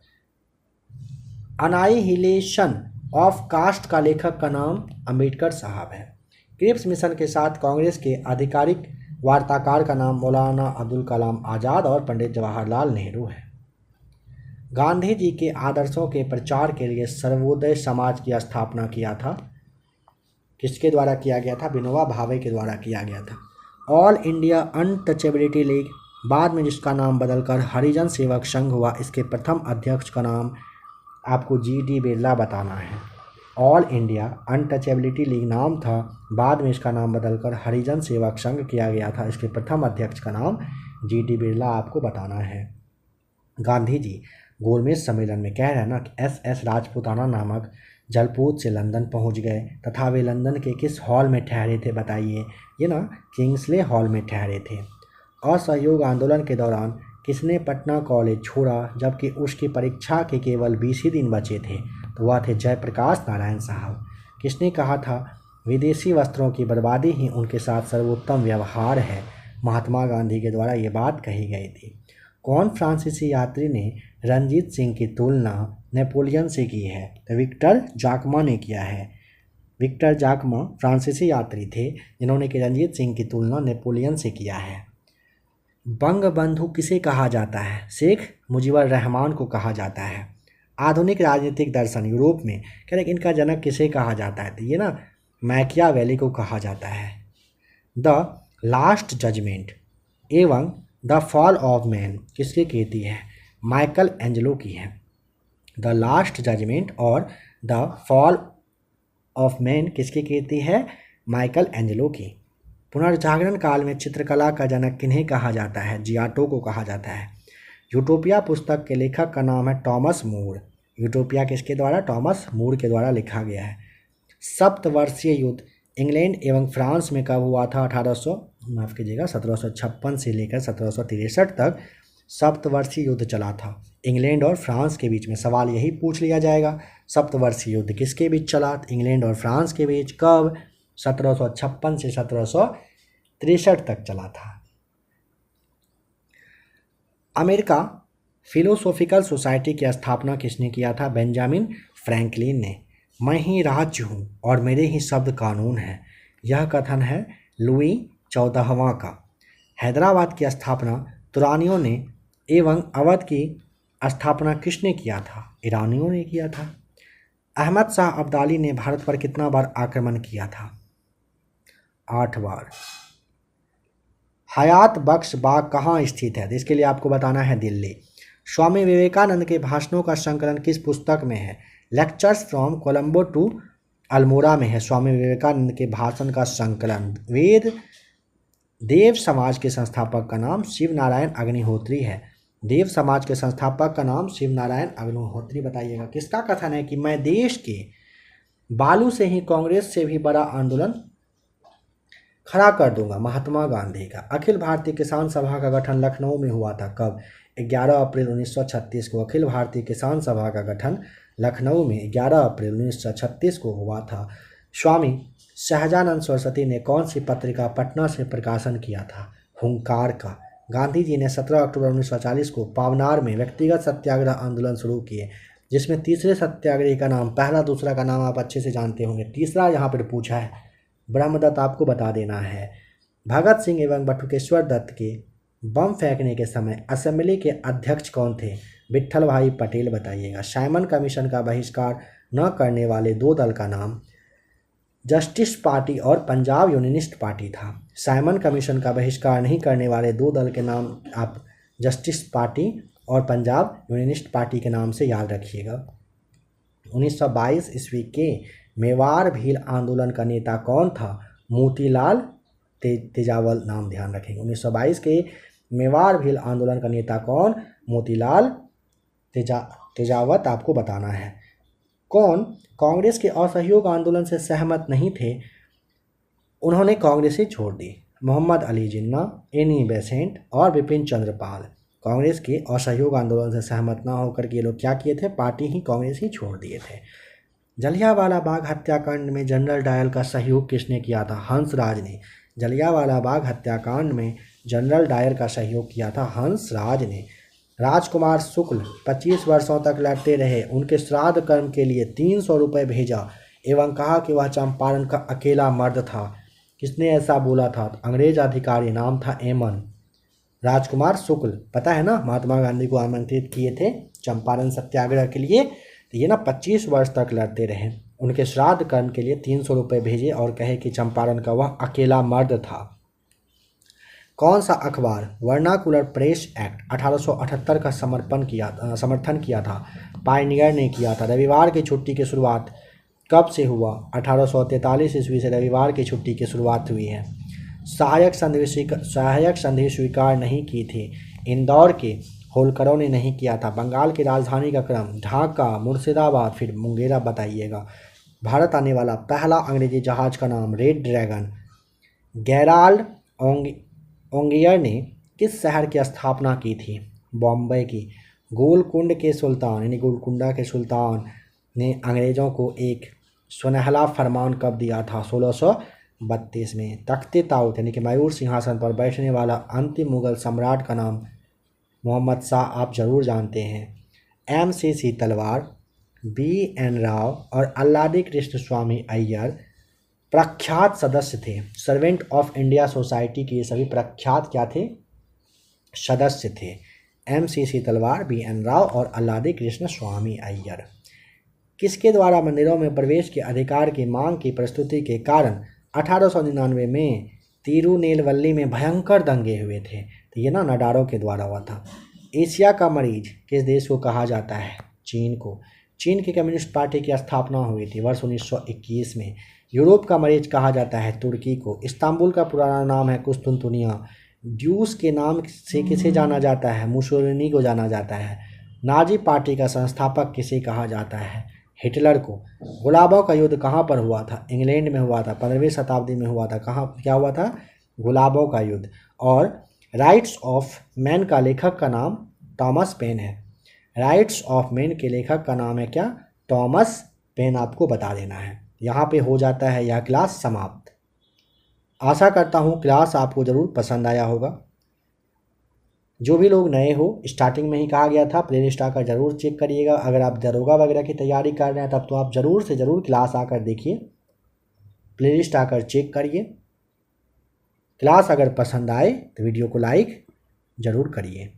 अनाइहिलेशन ऑफ कास्ट का लेखक का नाम अंबेडकर साहब है। क्रिप्स मिशन के साथ कांग्रेस के आधिकारिक वार्ताकार का नाम मौलाना अब्दुल कलाम आज़ाद और पंडित जवाहरलाल नेहरू है। गांधी जी के आदर्शों के प्रचार के लिए सर्वोदय समाज की स्थापना किया था? किसके द्वारा किया गया था? विनोबा भावे के द्वारा किया गया था। ऑल इंडिया अनटचेबिलिटी लीग, बाद में जिसका नाम बदलकर हरिजन सेवक संघ हुआ, इसके प्रथम अध्यक्ष का नाम आपको जी.डी. बिरला बताना है। ऑल इंडिया अनटचेबिलिटी लीग नाम था, बाद में इसका नाम बदलकर हरिजन सेवक संघ किया गया था। इसके प्रथम अध्यक्ष का नाम जी.डी. बिरला आपको बताना है। गांधी जी गोलमेज सम्मेलन में कह रहे हैं ना कि एस राजपूताना नामक जलपोत से लंदन पहुंच गए, तथा वे लंदन के किस हॉल में ठहरे थे बताइए? ये ना किंग्सले हॉल में ठहरे थे। असहयोग आंदोलन के दौरान किसने पटना कॉलेज छोड़ा जबकि उसकी परीक्षा के केवल 20 ही दिन बचे थे? तो वह थे जयप्रकाश नारायण साहब। किसने कहा था विदेशी वस्त्रों की बर्बादी ही उनके साथ सर्वोत्तम व्यवहार है? महात्मा गांधी के द्वारा ये बात कही गई थी। कौन फ्रांसीसी यात्री ने रंजीत सिंह की तुलना नेपोलियन से की है? तो विक्टर जाकमा ने किया है। विक्टर जाकमा फ्रांसीसी यात्री थे जिन्होंने कि रंजीत सिंह की तुलना नेपोलियन से किया है। बंगबंधु किसे कहा जाता है? शेख मुजीबुर रहमान को कहा जाता है। आधुनिक राजनीतिक दर्शन यूरोप में कह रहे इनका जनक किसे कहा जाता है? तो ये ना मैकियावेली को कहा जाता है। द लास्ट जजमेंट एवं द फॉल ऑफ मैन किसकी कृति है? माइकल एंजेलो की है। द लास्ट जजमेंट और द फॉल ऑफ मैन किसकी कृति है? माइकल एंजेलो की। पुनर्जागरण काल में चित्रकला का जनक किन्हें कहा जाता है? जियाटो को कहा जाता है। यूटोपिया पुस्तक के लेखक का नाम है टॉमस मूर। यूटोपिया किसके द्वारा? टॉमस मूर के द्वारा लिखा गया है। सप्तवर्षीय युद्ध इंग्लैंड एवं फ्रांस में कब हुआ था? 1756 से लेकर 1763 तक सप्तवर्षीय युद्ध चला था इंग्लैंड और फ्रांस के बीच में। सवाल यही पूछ लिया जाएगा, सप्तवर्षीय युद्ध किसके बीच चला? इंग्लैंड और फ्रांस के बीच। कब? 1756 से 1763 तक चला था। अमेरिका फिलोसॉफिकल सोसाइटी की स्थापना किसने किया था? बेंजामिन फ्रैंकलिन ने। मैं ही राज्य हूँ और मेरे ही शब्द कानून हैं, यह कथन है लुई 14वां का। हैदराबाद की स्थापना तुरानियों ने एवं अवध की स्थापना किसने किया था? ईरानियों ने किया था। अहमद शाह अब्दाली ने भारत पर कितना बार आक्रमण किया था? 8 बार। हयात बख्श बाग कहाँ स्थित है? इसके लिए आपको बताना है दिल्ली। स्वामी विवेकानंद के भाषणों का संकलन किस पुस्तक में है? Lectures from Colombo to Almora में है स्वामी विवेकानंद के भाषण का संकलन। वेद देव समाज के संस्थापक का नाम शिव नारायण अग्निहोत्री है। देव समाज के संस्थापक का नाम शिव नारायण अग्निहोत्री। बताइएगा किसका कथन है कि मैं देश के बालू से ही कांग्रेस से भी बड़ा आंदोलन खड़ा कर दूंगा? महात्मा गांधी का। अखिल भारतीय किसान सभा का गठन लखनऊ में हुआ था। कब? 11 अप्रैल 1936 को अखिल भारतीय किसान सभा का गठन लखनऊ में 11 अप्रैल 1936 को हुआ था। स्वामी सहजानंद सरस्वती ने कौन सी पत्रिका पटना से प्रकाशन किया था? हुंकार का। गांधी जी ने 17 अक्टूबर 1940 को पावनार में व्यक्तिगत सत्याग्रह आंदोलन शुरू किए, जिसमें तीसरे सत्याग्रही का नाम, पहला दूसरा का नाम आप अच्छे से जानते होंगे, तीसरा यहाँ पर पूछा है, ब्रह्मदत्त आपको बता देना है। भगत सिंह एवं बटुकेश्वर दत्त के बम फेंकने के समय असेंबली के अध्यक्ष कौन थे? विट्ठल भाई पटेल। बताइएगा। साइमन कमीशन का बहिष्कार न करने वाले दो दल का नाम जस्टिस पार्टी और पंजाब यूनियनिस्ट पार्टी था। साइमन कमीशन का बहिष्कार नहीं करने वाले दो दल के नाम आप जस्टिस पार्टी और पंजाब यूनियनिस्ट पार्टी के नाम से याद रखिएगा। 1922 ईस्वी के मेवाड़ भील आंदोलन का नेता कौन था? मोतीलाल तेजावत। नाम ध्यान रखेंगे। 1922 के मेवाड़ भील आंदोलन का नेता कौन? मोतीलाल तेजावत आपको बताना है। कौन कांग्रेस के असहयोग आंदोलन से सहमत नहीं थे? उन्होंने कांग्रेस ही छोड़ दी। मोहम्मद अली जिन्ना, एनी बेसेंट और विपिन चंद्र पाल। कांग्रेस के असहयोग आंदोलन से सहमत ना होकर के ये लोग क्या किए थे? पार्टी ही कांग्रेस ही छोड़ दिए थे। जलियांवाला बाग हत्याकांड में जनरल डायल का सहयोग किसने किया था? हंसराज ने। जलियांवाला बाग हत्याकांड में जनरल डायर का सहयोग किया था हंसराज ने। राजकुमार शुक्ल 25 वर्षों तक लड़ते रहे। उनके श्राद्ध कर्म के लिए 300 रुपये भेजा एवं कहा कि वह चंपारण का अकेला मर्द था। किसने ऐसा बोला था? अंग्रेज अधिकारी, नाम था एमन। राजकुमार शुक्ल, पता है ना, महात्मा गांधी को आमंत्रित किए थे चंपारण सत्याग्रह के लिए, तो ये ना 25 वर्ष तक लड़ते रहे। उनके श्राद्ध कर्म के लिए 300 रुपये भेजे और कहे कि चंपारण का वह अकेला मर्द था। कौन सा अखबार वर्नाकुलर प्रेस एक्ट 1878 का समर्थन किया था? पायनियर ने किया था। रविवार की छुट्टी की शुरुआत कब से हुआ? 1843 ईस्वी से रविवार की छुट्टी की शुरुआत हुई है। सहायक संधि स्वीकार नहीं की थी। इंदौर के होलकरों ने नहीं किया था। बंगाल की राजधानी का क्रम ढाका, मुर्शिदाबाद, फिर मुंगेरा बताइएगा। भारत आने वाला पहला अंग्रेजी जहाज का नाम रेड ड्रैगन। गेराल्ड ओंगियर ने किस शहर की स्थापना की थी? बॉम्बे की। गोलकुंड के सुल्तान यानी गोलकुंडा के सुल्तान ने अंग्रेज़ों को एक सुनहला फरमान कब दिया था? 1632 में। तख्ते ताऊत यानी कि मयूर सिंहासन पर बैठने वाला अंतिम मुगल सम्राट का नाम मोहम्मद शाह आप जरूर जानते हैं। MCC तलवार, BN राव और अल्लादी कृष्ण स्वामी अय्यर प्रख्यात सदस्य थे। सर्वेंट ऑफ इंडिया सोसाइटी के सभी प्रख्यात क्या थे? सदस्य थे। MCC तलवार, BN राव और अल्लादी कृष्ण स्वामी अय्यर। किसके द्वारा मंदिरों में प्रवेश के अधिकार की मांग की प्रस्तुति के कारण 1899 में तिरुनेलवल्ली में भयंकर दंगे हुए थे? तो ये ना नडारों के द्वारा हुआ था। एशिया का मरीज किस देश को कहा जाता है? चीन को। चीन की कम्युनिस्ट पार्टी की स्थापना हुई थी वर्ष 1921 में। यूरोप का मरीज कहा जाता है तुर्की को। इस्तांबुल का पुराना नाम है कुस्तुनतुनिया। ड्यूस के नाम से किसे जाना जाता है? मुसोलिनी को जाना जाता है। नाजी पार्टी का संस्थापक किसे कहा जाता है? हिटलर को। गुलाबों का युद्ध कहाँ पर हुआ था? इंग्लैंड में हुआ था, 15वीं शताब्दी में हुआ था। कहाँ क्या हुआ था? गुलाबों का युद्ध। और राइट्स ऑफ मैन का लेखक का नाम थॉमस पेन है। राइट्स ऑफ मैन के लेखक का नाम है क्या? थॉमस पेन, आपको बता देना है। यहाँ पे हो जाता है यह क्लास समाप्त। आशा करता हूँ क्लास आपको ज़रूर पसंद आया होगा। जो भी लोग नए हो, स्टार्टिंग में ही कहा गया था प्लेलिस्ट आकर ज़रूर चेक करिएगा। अगर आप दरोगा वगैरह की तैयारी कर रहे हैं तब तो आप ज़रूर से ज़रूर क्लास आकर देखिए, प्लेलिस्ट आकर चेक करिए। क्लास अगर पसंद आए तो वीडियो को लाइक ज़रूर करिए।